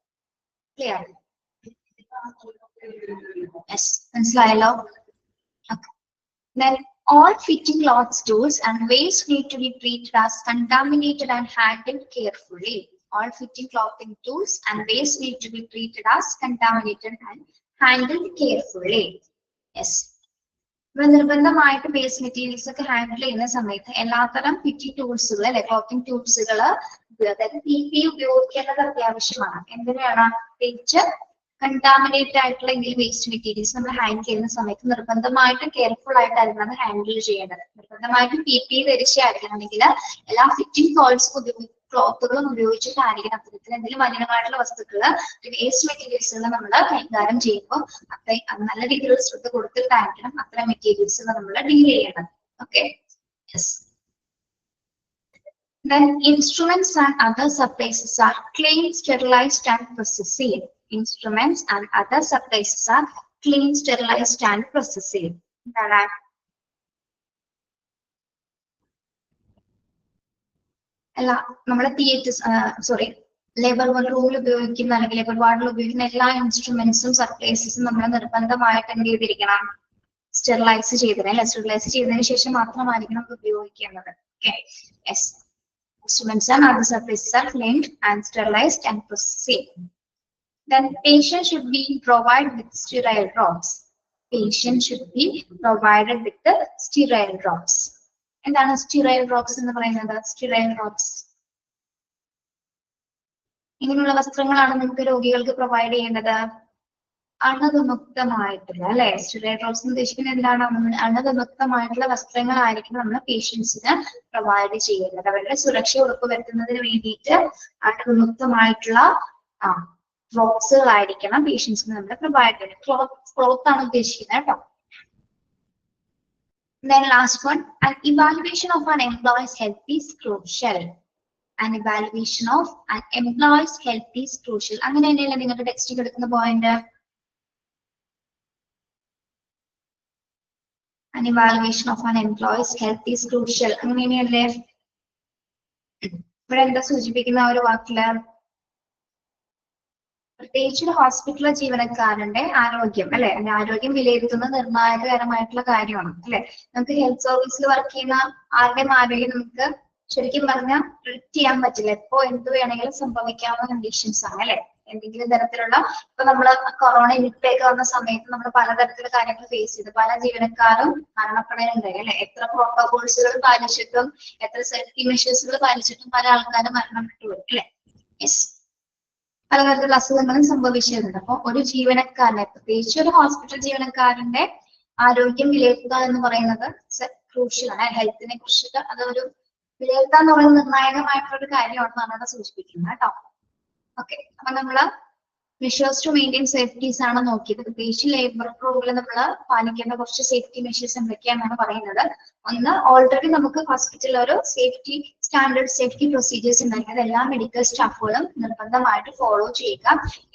ക്ലിയർ? മനസ്സിലായല്ലോ? Then all fitting cloth stools and waste need to be treated as contaminated and handled carefully. All fitting clothing tools and waste need to be treated as contaminated and handled carefully. Yes. നിർബന്ധമായിട്ട് വേസ്റ്റ് മെറ്റീരിയൽസ് ഒക്കെ ഹാൻഡിൽ ചെയ്യുന്ന സമയത്ത് എല്ലാത്തരം ഫിറ്റിംഗ് ടൂൾസുകൾ അല്ലെ ക്ലോത്തിങ് ടൂൾസുകൾ അതായത് PPE ഉപയോഗിക്കേണ്ടത് അത്യാവശ്യമാണ്. എന്തിനാണ്? പ്രത്യേകിച്ച് കണ്ടാമിനേറ്റഡ് ആയിട്ടുള്ള എന്തെങ്കിലും വേസ്റ്റ് മെറ്റീരിയൽസ് നമ്മൾ ഹാൻഡിൽ ചെയ്യുന്ന സമയത്ത് നിർബന്ധമായിട്ടും കെയർഫുൾ ആയിട്ടായിരുന്നു അത് ഹാൻഡിൽ ചെയ്യേണ്ടത്. നിർബന്ധമായിട്ടും PPE ധരിച്ചായിരിക്കണമെങ്കിൽ എല്ലാ ഫിറ്റിംഗ് ക്ലോത്തുകളും ഉപയോഗിച്ചിട്ടായിരിക്കണം അത്തരത്തിൽ എന്തെങ്കിലും മലിനമായിട്ടുള്ള വസ്തുക്കൾ വേസ്റ്റ് മെറ്റീരിയൽസുകൾ നമ്മൾ കൈകാര്യം ചെയ്യുമ്പോൾ അത് നല്ല രീതിയിലുള്ള ശ്രദ്ധ കൊടുത്തിട്ടായിരിക്കണം അത്തരം മെറ്റീരിയൽസുകൾ നമ്മൾ ഡീൽ ചെയ്യേണ്ടത്. Okay. Then instruments and other supplies are cleaned, sterilized and processed. Instruments and other supplies are cleaned, sterilized and processed. അല്ല, നമ്മുടെ ലേബർ റൂമിൽ ഉപയോഗിക്കുന്ന അല്ലെങ്കിൽ ലേബർ വാർഡിൽ ഉപയോഗിക്കുന്ന എല്ലാ ഇൻസ്ട്രുമെന്റ്സും സപ്ലൈസും നമ്മൾ നിർബന്ധമായിട്ട് എന്ത് ചെയ്തിരിക്കണം? സ്റ്റെറിലൈസ് ചെയ്തിരിക്കണം അല്ലെ. സ്റ്റെറിലൈസ് ചെയ്തതിനു ശേഷം മാത്രമായിരിക്കണം അത് ഉപയോഗിക്കേണ്ടത്. Okay. Yes. Instruments and other supplies are cleaned and sterilized and processed. Then patient should be provided with sterile drops. Patient should be provided with the sterile drops. എന്താണ് സ്റ്റീറൈൽ ഡ്രോപ്സ് എന്ന് പറയുന്നത്? സ്റ്റീറൈൽ ഡ്രോപ്സ് ഇങ്ങനെയുള്ള വസ്ത്രങ്ങളാണ് നമുക്ക് രോഗികൾക്ക് പ്രൊവൈഡ് ചെയ്യേണ്ടത്. അണുവിമുക്തമായിട്ടുള്ള അല്ലെ. സ്റ്റീറൈൽ ഡ്രോപ്സ് ഉദ്ദേശിക്കുന്നത് എന്താണ്? അണുവിമുക്തമായിട്ടുള്ള വസ്ത്രങ്ങളായിരിക്കും നമ്മൾ പേഷ്യൻസിന് പ്രൊവൈഡ് ചെയ്യേണ്ടത്. അവരുടെ സുരക്ഷ ഉറപ്പുവരുത്തുന്നതിന് വേണ്ടിയിട്ട് അണുവിമുക്തമായിട്ടുള്ള ഡ്രോപ്സുകളായിരിക്കണം പേഷ്യൻസിന് നമ്മൾ പ്രൊവൈഡ് ചെയ്യുന്നത്. ക്ലോത്ത് ആണ് ഉദ്ദേശിക്കുന്നത് കേട്ടോ. Then last one, an evaluation of an employee's health is crucial. An evaluation of an employee's health is crucial. അങ്ങനെ തന്നെയല്ലേ നിങ്ങളുടെ ടെക്സ്റ്റിൽ എടുക്കുന്ന point? An evaluation of an employee's health is crucial. അങ്ങനെ തന്നെയല്ലേ? ഇവിടെ എന്താ സൂചിപ്പിക്കുന്ന ആ ഒരു വാക്കില്? പ്രത്യേകിച്ച് ഒരു ഹോസ്പിറ്റലിലെ ജീവനക്കാരന്റെ ആരോഗ്യം അല്ലെ, ആരോഗ്യം വിലയിരുത്തുന്നത് നിർണായകരമായിട്ടുള്ള കാര്യമാണ് അല്ലെ. നമുക്ക് ഹെൽത്ത് സർവീസിൽ വർക്ക് ചെയ്യുന്ന ആരുടെയും ആരോഗ്യം നമുക്ക് ശരിക്കും പറഞ്ഞാൽ പ്രിഡിക്റ്റ് ചെയ്യാൻ പറ്റില്ല. എപ്പോ എന്ത് വേണമെങ്കിലും സംഭവിക്കാവുന്ന കണ്ടീഷൻസ് ആണ് അല്ലെ. എന്തെങ്കിലും തരത്തിലുള്ള ഇപ്പൊ നമ്മള് കൊറോണ ഇനിപ്പേക്ക് വന്ന സമയത്ത് നമ്മൾ പലതരത്തിലുള്ള കാര്യങ്ങൾ ഫേസ് ചെയ്തു. പല ജീവനക്കാരും മരണപ്പെടാനുണ്ടായി അല്ലെ. എത്ര പ്രോട്ടോകോൾസുകൾ പാലിച്ചിട്ടും എത്ര സേഫ്റ്റി മെഷേഴ്സുകൾ പാലിച്ചിട്ടും പല ആൾക്കാരും മരണപ്പെട്ടു പോയി അല്ലെ. യെസ്. പലതരത്തിലുള്ള അസുഖങ്ങളും സംഭവിച്ചിട്ടുണ്ട്. അപ്പൊ ഒരു ജീവനക്കാരനെ പ്രത്യേകിച്ച് ഒരു ഹോസ്പിറ്റൽ ജീവനക്കാരന്റെ ആരോഗ്യം വിലയിരുത്തുക എന്ന് പറയുന്നത് ക്രൂഷ്യൽ ആണ്. ഹെൽത്തിനെ കുറിച്ചിട്ട് അതൊരു വിലയിരുത്താൻ എന്ന് പറയുന്നത് നിർണായകമായിട്ടുള്ള ഒരു കാര്യമാണെന്നാണ് അവിടെ സൂചിപ്പിക്കുന്നത് കേട്ടോ. ഓക്കെ. അപ്പൊ നമ്മള് മെഷേഴ്സ് ടു മെയിൻറ്റെയിൻ സേഫ്റ്റീസ് ആണ് നോക്കിയത്. പ്രത്യേകിച്ച് ലേബർ റൂമിൽ നമ്മൾ പാലിക്കേണ്ട കുറച്ച് സേഫ്റ്റി മെഷേഴ്സ് എന്തൊക്കെയാണെന്നാണ് പറയുന്നത്. ഒന്ന്, ഓൾറെഡി നമുക്ക് ഹോസ്പിറ്റലിൽ ഒരു സേഫ്റ്റി സ്റ്റാൻഡേർഡ് സേഫ്റ്റി പ്രൊസീജിയേഴ്സ് ഉണ്ടായിരിക്കുന്നത് എല്ലാ മെഡിക്കൽ സ്റ്റാഫുകളും നിർബന്ധമായിട്ട് ഫോളോ ചെയ്യുക.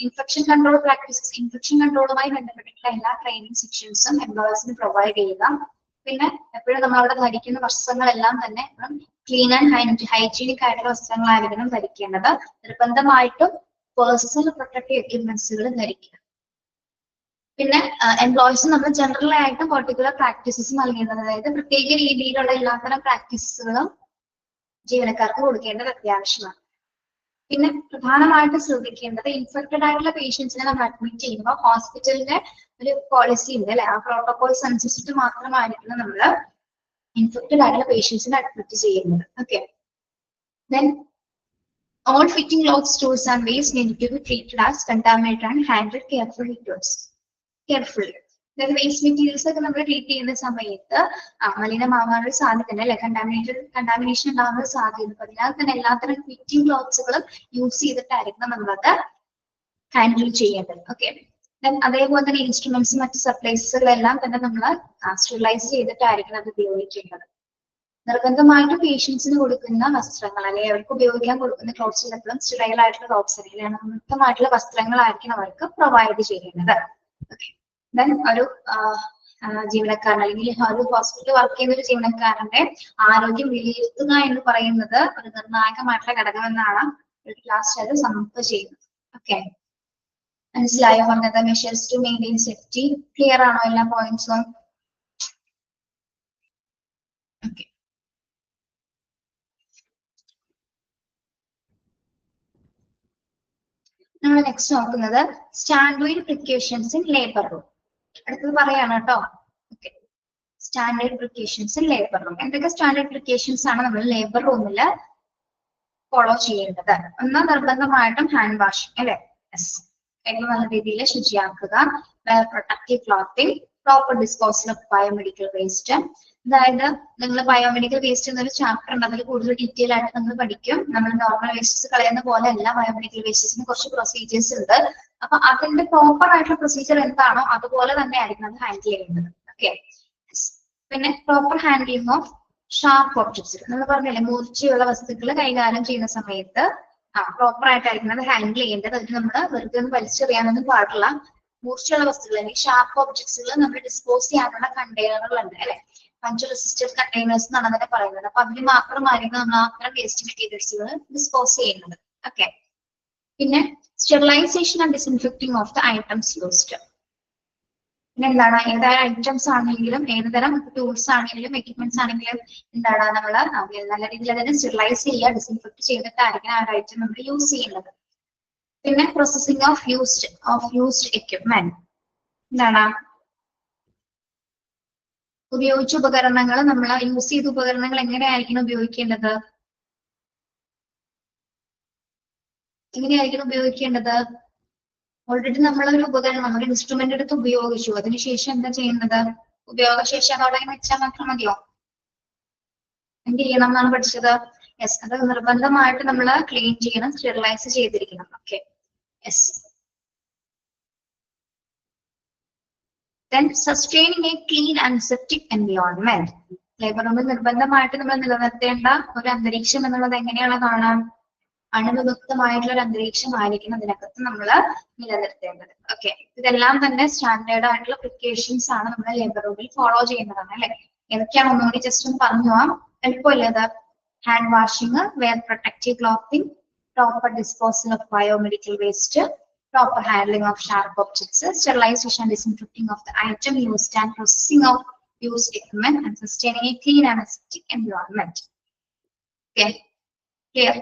ഇൻഫെക്ഷൻ കൺട്രോൾ പ്രാക്ടീസസ്, ഇൻഫെക്ഷൻ കൺട്രോളുമായി ബന്ധപ്പെട്ടിട്ടുള്ള എല്ലാ ട്രെയിനിങ് സെക്ഷൻസും എംപ്ലോയീസിന് പ്രൊവൈഡ് ചെയ്യുക. പിന്നെ എപ്പോഴും നമ്മൾ അവിടെ ധരിക്കുന്ന വസ്ത്രങ്ങളെല്ലാം തന്നെ ക്ലീൻ ആൻഡ് ഹൈജീനിക് ആയിട്ടുള്ള വസ്ത്രങ്ങളായിരിക്കണം ധരിക്കേണ്ടത്. നിർബന്ധമായിട്ടും പേഴ്സണൽ പ്രൊട്ടക്റ്റീവ് എക്യുപ്മെന്റ്സുകൾ ധരിക്കുക. പിന്നെ എംപ്ലോയീസ് നമ്മൾ ജനറൽ ആയിട്ടും പെർട്ടിക്കുലർ പ്രാക്ടീസസ് നൽകേണ്ടത്, അതായത് പ്രത്യേക രീതിയിലുള്ള എല്ലാത്തരം പ്രാക്ടീസസുകളും ജീവനക്കാർക്ക് കൊടുക്കേണ്ടത് അത്യാവശ്യമാണ്. പിന്നെ പ്രധാനമായിട്ട് ശ്രദ്ധിക്കേണ്ടത് ഇൻഫെക്റ്റഡ് ആയിട്ടുള്ള പേഷ്യൻസിനെ നമ്മൾ അഡ്മിറ്റ് ചെയ്യുമ്പോൾ ഹോസ്പിറ്റലിന്റെ ഒരു പോളിസി ഉണ്ട് അല്ലെ, ആ പ്രോട്ടോകോൾസ് അനുസരിച്ചിട്ട് മാത്രമായിരിക്കണം നമ്മൾ ഇൻഫെക്റ്റഡ് ആയിട്ടുള്ള പേഷ്യൻസിനെ അഡ്മിറ്റ് ചെയ്യുന്നത്. Okay, then all fitting clothes, tools and waste need to be treated as contaminated and handled carefully. അതായത് വേസ്റ്റ് മെറ്റീരിയൽസ് ഒക്കെ നമ്മൾ ട്രീറ്റ് ചെയ്യുന്ന സമയത്ത് മലിനമാകാനുള്ള സാധ്യത അല്ലെ, കണ്ടാമിനേഷൻ ഉണ്ടാകാനുള്ള സാധ്യത. അതിനാൽ തന്നെ എല്ലാത്തരം ഫിറ്റിംഗ് ക്ലോത്ത്സുകളും യൂസ് ചെയ്തിട്ടായിരിക്കണം നമ്മളത് ഹാൻഡിൽ ചെയ്യേണ്ടത്. ഓക്കെ, അതേപോലെ തന്നെ ഇൻസ്ട്രുമെന്റ്സ് മറ്റ് സപ്ലൈസുകളെല്ലാം തന്നെ നമ്മൾ സ്റ്റെറിലൈസ് ചെയ്തിട്ടായിരിക്കണം അത് ഉപയോഗിക്കേണ്ടത്. നിർബന്ധമായിട്ട് പേഷ്യൻസിന് കൊടുക്കുന്ന വസ്ത്രങ്ങൾ അല്ലെങ്കിൽ അവർക്ക് ഉപയോഗിക്കാൻ കൊടുക്കുന്ന ക്ലോത്ത്സിൽ എപ്പോഴും സ്റ്റെറൈൽ ആയിട്ടുള്ള ക്ലോത്ത്സ് അല്ലെങ്കിൽ അണുമുക്തമായിട്ടുള്ള വസ്ത്രങ്ങളായിരിക്കണം അവർക്ക് പ്രൊവൈഡ് ചെയ്യുന്നത്. ഓക്കെ, ദെൻ ഒരു ജീവനക്കാരൻ അല്ലെങ്കിൽ ഒരു ഹോസ്പിറ്റലിൽ വർക്ക് ചെയ്യുന്ന ഒരു ജീവനക്കാരന്റെ ആരോഗ്യം വിലയിരുത്തുക എന്ന് പറയുന്നത് ഒരു നിർണായകമായിട്ടുള്ള ഘടകമെന്നാണ് ലാസ്റ്റ് അത് സമർപ്പ ചെയ്യുന്നത്. ഓക്കെ, മനസ്സിലായോ പറഞ്ഞത്? Measures to maintain safety clear ആണോ എല്ലാ പോയിന്റ്സും? ഓക്കെ, നമ്മൾ നെക്സ്റ്റ് നോക്കുന്നത് standard precautions in labour room. അടുത്തത് പറയാണ് കേട്ടോ. Okay, standard precautions in labour room. എന്തൊക്കെ സ്റ്റാൻഡേർഡ് പ്രിക്കോഷൻസ് ആണ് നമ്മൾ ലേബർ റൂമിൽ ഫോളോ ചെയ്യേണ്ടത്? ഒന്ന് നിർബന്ധമായിട്ടും ഹാൻഡ് വാഷിംഗ് അല്ലെ, നല്ല രീതിയിൽ ശുചിയാക്കുക. Protective clothing, proper disposal of biomedical waste. അതായത് നിങ്ങൾ ബയോമെഡിക്കൽ വേസ്റ്റ് എന്നൊരു ചാപ്റ്റർ ഉണ്ട്, അതിൽ കൂടുതൽ ഡീറ്റെയിൽ ആയിട്ട് നമ്മൾ പഠിക്കും. നമ്മൾ നോർമൽ വേസ്റ്റസ് കളയുന്ന പോലെ അല്ല, ബയോമെഡിക്കൽ വേസ്റ്റസിന് കുറച്ച് പ്രൊസീജിയേഴ്സ് ഉണ്ട്. അപ്പൊ അതിന്റെ പ്രോപ്പർ ആയിട്ടുള്ള പ്രൊസീജിയർ എന്താണോ അതുപോലെ തന്നെ ആയിരിക്കും അത് ഹാൻഡിൽ ചെയ്യുന്നത്. ഓക്കെ, പിന്നെ proper handling of sharp objects. നമ്മൾ പറഞ്ഞില്ലേ, മൂർച്ചയുള്ള വസ്തുക്കൾ കൈകാര്യം ചെയ്യുന്ന സമയത്ത് പ്രോപ്പർ ആയിട്ടായിരിക്കും അത് ഹാൻഡിൽ ചെയ്യേണ്ടത്. അതിന് നമ്മൾ വെറുതെ ഒന്ന് വലിച്ചെറിയാനൊന്നും പാടില്ല. മൂർച്ചയുള്ള വസ്തുക്കൾ അല്ലെങ്കിൽ ഷാർപ്പ് ഒബ്ജക്ട്സുകൾ നമ്മൾ ഡിസ്പോസ് ചെയ്യാനുള്ള കണ്ടെയ്നറുകൾ ഉണ്ട് അല്ലെ, പഞ്ച് റെസിസ്റ്റഡ് കണ്ടെയ്നേഴ്സ് എന്നാണ് അതിനെ പറയുന്നത്. അപ്പൊ അതിന് മാത്രമായിരിക്കും നമ്മൾ അത്തരം വേസ്റ്റ് മെറ്റീരിയൽസുകൾ ഡിസ്പോസ് ചെയ്യുന്നത്. ഓക്കെ, പിന്നെ sterilisation and disinfecting of the items used. പിന്നെ എന്താണ്, ഏതായ ഐറ്റംസ് ആണെങ്കിലും ഏതുതരം ടൂൾസ് ആണെങ്കിലും എക്യുപ്മെന്റ്സ് ആണെങ്കിലും എന്താണ് നമ്മൾ നല്ല രീതിയിൽ അതിനെ സ്റ്റെറിലൈസ് ചെയ്യുക, ഡിസ്ഇൻഫെക്ട് ചെയ്തിട്ടായിരിക്കണം ആ ഒരു ഐറ്റം നമ്മൾ യൂസ് ചെയ്യുന്നത്. പിന്നെ പ്രോസസിംഗ് ഓഫ് യൂസ്ഡ് എക്യുപ്മെന്റ്. എന്താണ്, ഉപയോഗിച്ച ഉപകരണങ്ങൾ, നമ്മൾ യൂസ് ചെയ്ത ഉപകരണങ്ങൾ എങ്ങനെയായിരിക്കണം ഉപയോഗിക്കേണ്ടത്? എങ്ങനെയായിരിക്കണം ഉപയോഗിക്കേണ്ടത്? ഓൾറെഡി നമ്മളൊരു ഉപകരണം, നമ്മുടെ ഇൻസ്ട്രുമെന്റ് എടുത്ത് ഉപയോഗിച്ചു, അതിനുശേഷം എന്താ ചെയ്യുന്നത്? ഉപയോഗശേഷം അതോടെ വെച്ചാൽ മാത്രം മതിയോ? എന്ത് ചെയ്യണം എന്നാണ് പഠിച്ചത്? യെസ്, അത് നിർബന്ധമായിട്ട് നമ്മൾ ക്ലീൻ ചെയ്യണം, സ്റ്റെറിലൈസ് ചെയ്തിരിക്കണം. Okay, yes. Then sustaining a clean and septic environment. Labour റൂമിൽ നിർബന്ധമായിട്ട് നമ്മൾ നിലനിർത്തേണ്ട ഒരു അന്തരീക്ഷം എന്നുള്ളത് എങ്ങനെയാണ് കാണാം? അണുവിമുക്തമായിട്ടുള്ള ഒരു അന്തരീക്ഷമായിരിക്കണം അതിനകത്ത് നമ്മൾ നിലനിർത്തേണ്ടത്. ഓക്കെ, ഇതെല്ലാം തന്നെ സ്റ്റാൻഡേർഡ് ആയിട്ടുള്ള പ്രിക്കോഷൻസ് ആണ് നമ്മൾ ലേബർ റൂമിൽ ഫോളോ ചെയ്യുന്നതാണ് അല്ലെ. ഏതൊക്കെയാണ് ഒന്നുകൂടി ജസ്റ്റ് ഒന്ന് പറഞ്ഞു പോവാം, എളുപ്പമല്ലേ അത്? Hand washing, wear protective clothing, proper disposal of biomedical waste, proper handling of sharp objects, sterilization and disinfecting of the item used, and processing of used equipment, and sustaining a clean and aesthetic environment. Okay, clear?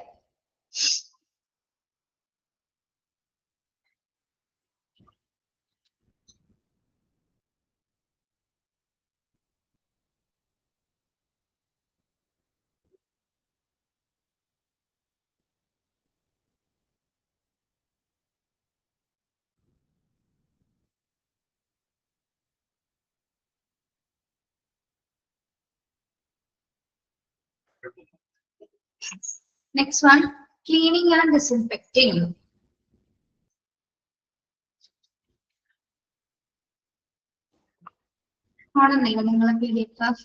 Next one, cleaning and disinfecting. ആണെന്നില്ല നിങ്ങളെ PDF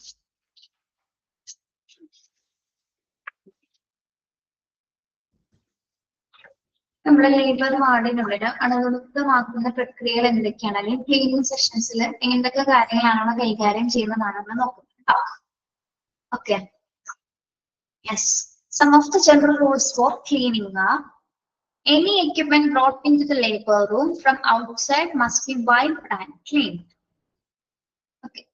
നമ്മുടെ ലേബർ വാർഡിനുള്ളിൽ അണുവിമുക്തമാക്കുന്ന പ്രക്രിയകൾ എന്തൊക്കെയാണ്, അല്ലെങ്കിൽ ക്ലീനിങ് സെഷൻസിൽ എന്തൊക്കെ കാര്യങ്ങളാണ് കൈകാര്യം ചെയ്യുന്നതാണെന്ന് നോക്കുന്നത്. Okay, yes. Some of the general rules for cleaning are: any equipment brought into the labor room from outside must be wiped and cleaned. Okay,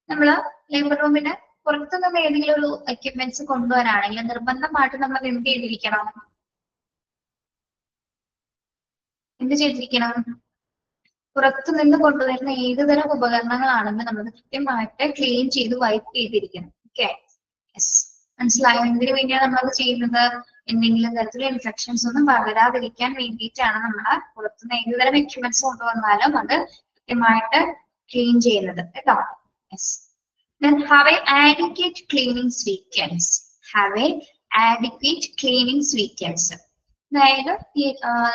നമ്മള് ലേബർ റൂമിന് പുറത്തുനിന്ന് ഏതെങ്കിലും ഒരു എക്യുപ്മെന്റ്സ് കൊണ്ടുവരാണെങ്കിൽ നിർബന്ധമായിട്ട് നമ്മൾ എന്ത് ചെയ്തിരിക്കണം? എന്ത് ചെയ്തിരിക്കണം? പുറത്തുനിന്ന് കൊണ്ടുവരുന്ന ഏതുതരം ഉപകരണങ്ങളാണെന്ന് നമ്മൾ കൃത്യമായിട്ട് ക്ലീൻ ചെയ്ത് വൈപ്പ് ചെയ്തിരിക്കണം. ഓക്കെ, യെസ്, മനസ്സിലായോ? എന്തിനു വേണ്ടിയാണ് നമ്മളത് ചെയ്യുന്നത്? എന്തെങ്കിലും തരത്തിലുള്ള ഇൻഫെക്ഷൻസ് ഒന്നും പകരാതിരിക്കാൻ വേണ്ടിയിട്ടാണ് നമ്മൾ പുറത്തുനിന്ന് ഏതുതരം എക്യുപ്മെന്റ്സ് കൊണ്ടുവന്നാലും അത് കൃത്യമായിട്ട് ക്ലീൻ ചെയ്യുന്നത് കേട്ടോ. Yes. Then have a adequate cleaning weekends. Have a adequate cleaning weekends. അതായത് ഈ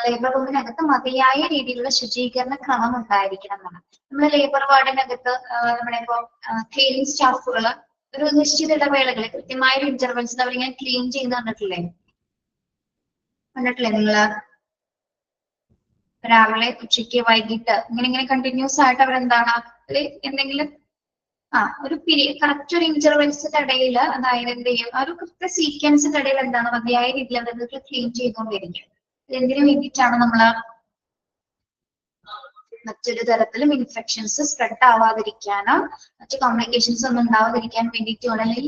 ലേബർ റൂമിനകത്ത് മതിയായ രീതിയിലുള്ള ശുചീകരണ ക്രമം ഉണ്ടായിരിക്കണം എന്നാണ്. നമ്മുടെ ലേബർ വാർഡിനകത്ത് നമ്മുടെ ഇപ്പോ ക്ലീനിങ് സ്റ്റാഫുകൾ ഒരു നിശ്ചിത ഇടവേളകളിൽ കൃത്യമായ ഇന്റർവെൽസിൽ അവരിങ്ങനെ ക്ലീൻ ചെയ്ത് കണ്ടിട്ടില്ലേ നിങ്ങള്? രാവിലെ, ഉച്ചയ്ക്ക്, വൈകിട്ട് ഇങ്ങനെ കണ്ടിന്യൂസ് ആയിട്ട് അവരെന്താണ് എന്തെങ്കിലും ഒരു പീരീഡ് കറക്റ്റ് ഒരു ഇന്റർവെൽസിന്റെ ഇടയിൽ, അതായത് എന്ത് ചെയ്യും, ഒരു കൃത്യ സീക്വൻസിന്റെ ഇടയിൽ എന്താണ് മതിയായ രീതിയിൽ അവരൊക്കെ ക്ലീൻ ചെയ്തുകൊണ്ടിരിക്കും. എന്തിനു വേണ്ടിയിട്ടാണ് നമ്മള് മറ്റൊരു തരത്തിലും ഇൻഫെക്ഷൻസ് സ്പ്രെഡ് ആവാതിരിക്കാനോ മറ്റു കോംപ്ലിക്കേഷൻസ് ഒന്നും ഉണ്ടാവാതിരിക്കാൻ വേണ്ടിയിട്ടാണ്, അല്ലെങ്കിൽ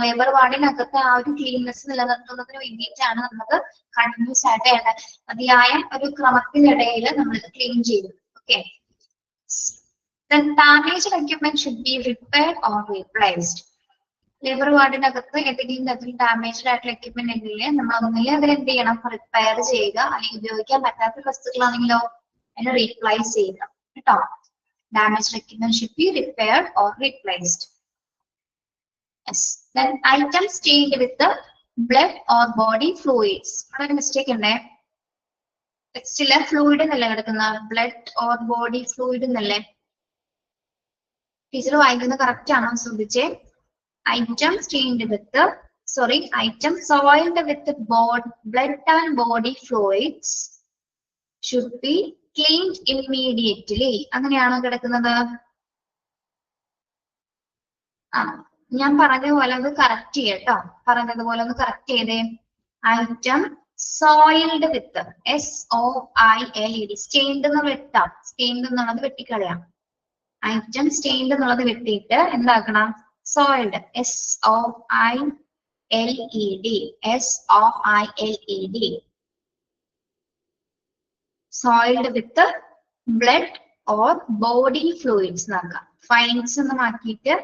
ലേബർ വാർഡിനകത്ത് ആ ഒരു ക്ലീൻനെസ് നിലനിർത്തുന്നതിന് വേണ്ടിയിട്ടാണ് നമുക്ക് കണ്ടിന്യൂസ് ആയിട്ട് മതിയായ ഒരു ക്രമത്തിനിടയിൽ നമ്മൾ ക്ലീൻ ചെയ്യുന്നത്. Okay, then damaged equipment should be repaired or replaced. Labour വാർഡിനകത്ത് ഏതെങ്കിലും തരത്തിൽ ഡാമേജ്ഡ് ആയിട്ടുള്ള എക്യുപ്മെന്റ് ഉണ്ടെങ്കിൽ നമ്മൾ ഒന്നുകിൽ അതിൽ എന്ത് ചെയ്യണം? റിപ്പയർ ചെയ്യുക, അല്ലെങ്കിൽ ഉപയോഗിക്കാൻ പറ്റാത്ത വസ്തുക്കളാണെങ്കിലോ അതിനെ റീപ്ലേസ് ചെയ്യുക കേട്ടോ. Damaged equipment should be repaired or replaced. Yes. then items stained with the blood or body fluids. അവിടെ ഒരു മിസ്റ്റേക്ക് ഉണ്ടേ. ടെക്സ്റ്റിലെ ഫ്ലൂയിഡ് എന്നല്ലേ കിടക്കുന്ന, ബ്ലഡ് ഓർ ബോഡി ഫ്ലൂയിഡ് എന്നല്ലേ? ടീച്ചർ വായിക്കുന്നത് കറക്റ്റ് ആണോ ശ്രദ്ധിച്ചേ. Item stained with item soiled with blood and body fluids should be cleaned immediately. അങ്ങനെയാണോ കിടക്കുന്നത്? ഞാൻ പറഞ്ഞ പോലെ ഒന്ന് കറക്റ്റ് ചെയ്യട്ടോ. പറഞ്ഞതുപോലെ ഒന്ന് കറക്റ്റ് ചെയ്തേ. Item soiled with SOILED. Stained എന്ന് വെട്ടാം. സ്റ്റെയിൻഡ് എന്നുള്ളത് വെട്ടിക്കളയാം. ഐറ്റം സ്റ്റെയിൻഡ് എന്നുള്ളത് വെട്ടിയിട്ട് എന്താക്കണം? Soiled SOILED. Soiled with blood or body fluids എന്നാക്കാം. ഫൈൻസ് എന്ന് മാറ്റിയിട്ട്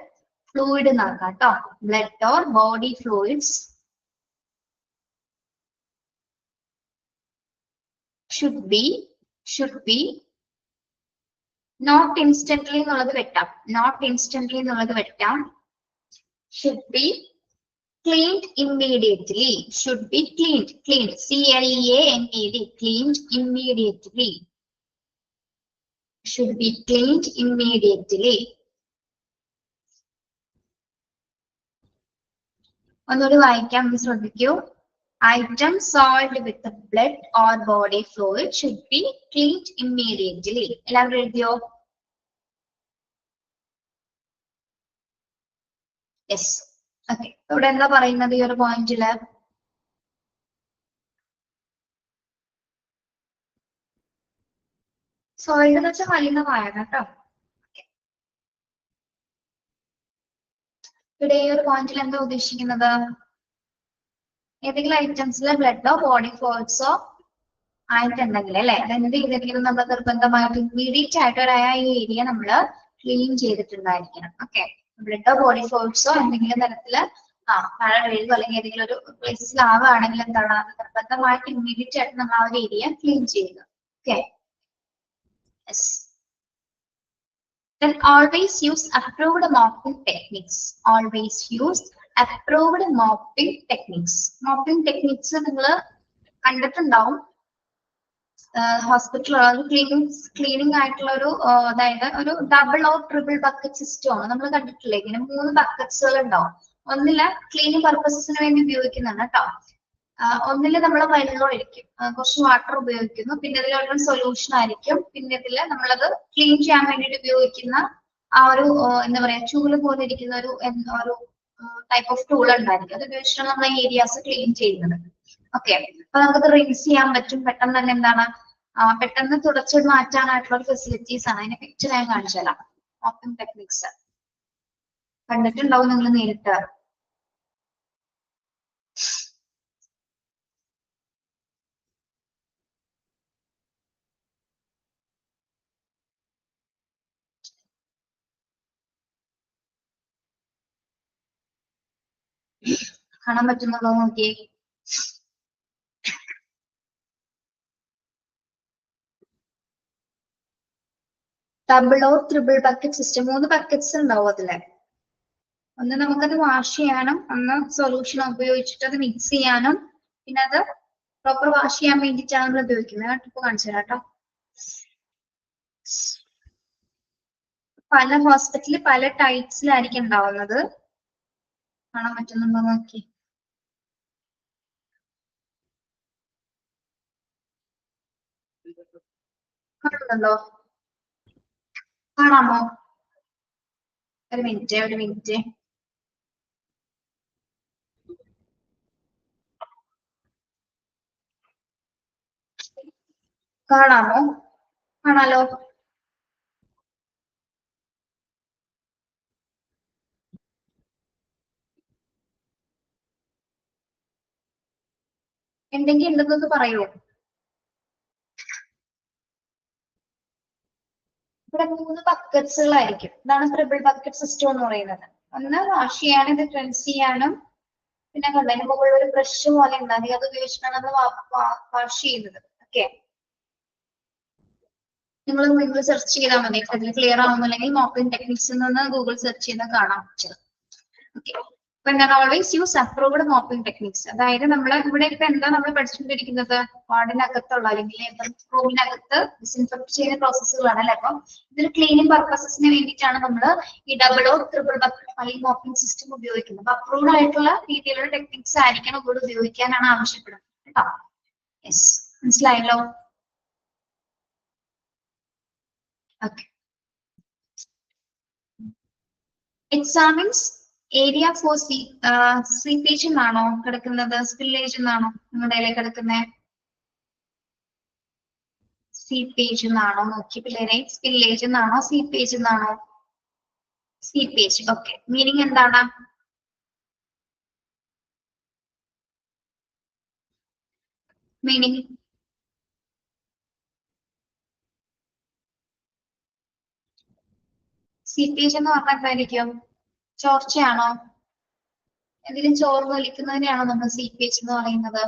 ഫ്ലൂയിഡ് എന്നാക്കാം കേട്ടോ. Blood or body fluids should be not instantly എന്നുള്ളത് വെട്ടാം. should be cleaned immediately. should be cleaned CLEANED. cleaned immediately. should be cleaned immediately. ഒന്നുകൂടി വായിക്കാം, ശ്രദ്ധിക്കൂ. Items soiled with the blood or body fluid should be cleaned immediately. എല്ലാവരും എഴുതിയോ? യെസ്. ഓക്കെ, ഇവിടെ എന്താ പറയുന്നത് ഈ ഒരു പോയിന്റില്? സോയിൽഡ് എന്ന് വെച്ചാൽ മലിനമായത് കേട്ടോ. ഇവിടെ ഈ ഒരു പോയിന്റിൽ എന്താ ഉദ്ദേശിക്കുന്നത്? ഏതെങ്കിലും ഐറ്റംസിലെ ബ്ലഡോ ബോഡി ഫ്ലൂയിഡ്സോ ആയിട്ടുണ്ടെങ്കിൽ അല്ലെ, അതെന്ത് ചെയ്തിരിക്കുന്നത് നമ്മൾ നിർബന്ധമായിട്ട് ഇമ്മീഡിയറ്റ് ആയിട്ട് ഈ ഏരിയ നമ്മൾ ക്ലീൻ ചെയ്തിട്ടുണ്ടായിരിക്കണം. ഓക്കെ, ബ്ലഡോ ബോഡി ഫ്ലൂയിഡ്സോ എന്തെങ്കിലും തരത്തില് മഴ വീഴുകയോ അല്ലെങ്കിൽ ഏതെങ്കിലും ഒരു പ്ലേസിലാവുകയാണെങ്കിൽ എന്താണ് അത് നിർബന്ധമായിട്ട് ഇമ്മീഡിയറ്റ് ആയിട്ട് നമ്മൾ ആ ഒരു ഏരിയ ക്ലീൻ ചെയ്യുക. Okay, then always use approved mopping techniques. Always use approved mopping techniques. Mopping techniques നിങ്ങൾ കണ്ടിട്ടുണ്ടാവും. ഹോസ്പിറ്റൽ ക്ലീനിങ് ആയിട്ടുള്ള ഒരു അതായത് ഒരു double or triple bucket system ആണ് നമ്മൾ കണ്ടിട്ടില്ലേ? ഇങ്ങനെ 3 ബക്കറ്റ്സുകൾ ഉണ്ടാവും. ഒന്നില് ക്ലീനിങ് പർപ്പസസിന് വേണ്ടി ഉപയോഗിക്കുന്നുണ്ട് കേട്ടോ. ഒന്നില് നമ്മൾ വെള്ളം ഒഴിക്കും, കുറച്ച് വാട്ടർ ഉപയോഗിക്കുന്നു, പിന്നെ ഇതിലുള്ള സൊല്യൂഷൻ ആയിരിക്കും, പിന്നെ ഇതിൽ നമ്മളത് ക്ലീൻ ചെയ്യാൻ വേണ്ടിയിട്ട് ഉപയോഗിക്കുന്ന ആ ഒരു എന്താ പറയാ ചൂല് പോലെ ഇരിക്കുന്ന ഒരു ടൈപ്പ് ഓഫ് ടൂൾ ഉണ്ടായിരിക്കും. അത് ഉപയോഗിച്ചിട്ടാണ് നമ്മൾ ഏരിയാസ് ക്ലീൻ ചെയ്യുന്നത്. ഓക്കെ, അപ്പൊ നമുക്കത് റിൻസ് ചെയ്യാൻ പറ്റും. പെട്ടെന്ന് തന്നെ എന്താണ് പെട്ടെന്ന് തുടച്ചു മാറ്റാനായിട്ടുള്ള ഒരു ഫെസിലിറ്റീസ് ആണ്. അതിന്റെ പിക്ചർ ഞാൻ കാണിച്ചു തരാം. മോപ്പിംഗ് ടെക്നിക്സ് കണ്ടിട്ടുണ്ടാവും നിങ്ങൾ നേരിട്ട്. കാണാൻ പറ്റുന്നുണ്ടോ നോക്കിയേ. Double or triple bucket system, 3 buckets ഉണ്ടാവും അതില്. ഒന്ന് നമുക്കത് വാഷ് ചെയ്യാനും, ഒന്ന് സൊല്യൂഷൻ ഉപയോഗിച്ചിട്ട് അത് മിക്സ് ചെയ്യാനും, പിന്നെ അത് പ്രോപ്പർ വാഷ് ചെയ്യാൻ വേണ്ടിയിട്ടാണ് നമ്മൾ ഉപയോഗിക്കുന്നത്. ഇപ്പൊ കാണിച്ചു തരാം കേട്ടോ. പല ഹോസ്പിറ്റലിൽ പല ടൈപ്സിലായിരിക്കും ഉണ്ടാവുന്നത്. കാണാൻ പറ്റുന്നുണ്ടോ നോക്കി. കാണുന്നുണ്ടോ? കാണാമോ? ഒരു മിനിറ്റ്. കാണാമോ? കാണാലോ? എന്തെങ്കിലും ഉണ്ടെന്നൊന്ന് പറയൂ. ഇവിടെ 3 ബക്കറ്റ്സുകളായിരിക്കും. ഇതാണ് ട്രിപ്പിൾ ബക്കറ്റ് സിസ്റ്റം എന്ന് പറയുന്നത്. ഒന്ന് വാഷ് ചെയ്യാനും ഇത് ക്ലെൻസ് ചെയ്യാനും, പിന്നെ അതിന് മുകളിൽ ഒരു ബ്രഷ് പോലെ ഉണ്ടാകും, അത് ഉപയോഗിച്ചിട്ടാണ് നമ്മൾ വാഷ് ചെയ്യുന്നത്. ഓക്കെ, നിങ്ങൾ സെർച്ച് ചെയ്താൽ മതി. അതിൽ ക്ലിയർ ആവുന്നില്ലെങ്കിൽ മോപ്പിംഗ് ടെക്നിക്സ് നിന്ന് ഗൂഗിൾ സെർച്ച് ചെയ്താൽ കാണാൻ പറ്റും. Okay, always use approved mopping techniques. അതായത് നമ്മൾ ഇവിടെ ഇപ്പൊ എന്താ നമ്മൾ പഠിച്ചുകൊണ്ടിരിക്കുന്നത്, വാർഡിനകത്തുള്ള അല്ലെങ്കിൽ റൂമിനകത്ത് ഡിസിൻഫെക്ട് ചെയ്യുന്ന പ്രോസസ്സുകളാണ് അല്ലെ. അപ്പം ഇതിൽ ക്ലീനിങ് പർപ്പസസിന് വേണ്ടിയിട്ടാണ് നമ്മൾ ഈ ഡബിൾ ഓർ ട്രിപ്പിൾ ബക്കറ്റ് അല്ലെങ്കിൽ മോപ്പിംഗ് സിസ്റ്റം ഉപയോഗിക്കുന്നത്. അപ്പൊ അപ്രൂവ്ഡ് ആയിട്ടുള്ള രീതിയിലുള്ള ടെക്നിക്സ് ആയിരിക്കണം ഇവിടെ ഉപയോഗിക്കാനാണ് ആവശ്യപ്പെടുന്നത് കേട്ടോ. യെസ്, മനസ്സിലായല്ലോ? Okay, examines area for seepage എന്നാണോ കിടക്കുന്നത്, സ്പില്ലേജ് എന്നാണോ നിങ്ങളുടെ ഇടയിൽ കിടക്കുന്നത്? സീപ്പേജ് എന്നാണോ നോക്കി പിള്ളേരെ. സ്പില്ലേജ് എന്നാണോ സീപ്പേജ് എന്നാണോ? സീപ്പേജ്. ഓക്കെ, മീനിങ് എന്താണ്? മീനിങ് സീപ്പേജ് എന്ന് പറഞ്ഞാൽ എന്തായിരിക്കും? ചോർച്ചയാണോ? എന്തെങ്കിലും ചോർന്ന് വലിക്കുന്നതിനെയാണോ നമ്മൾ സീപ്പേജ് എന്ന് പറയുന്നത്?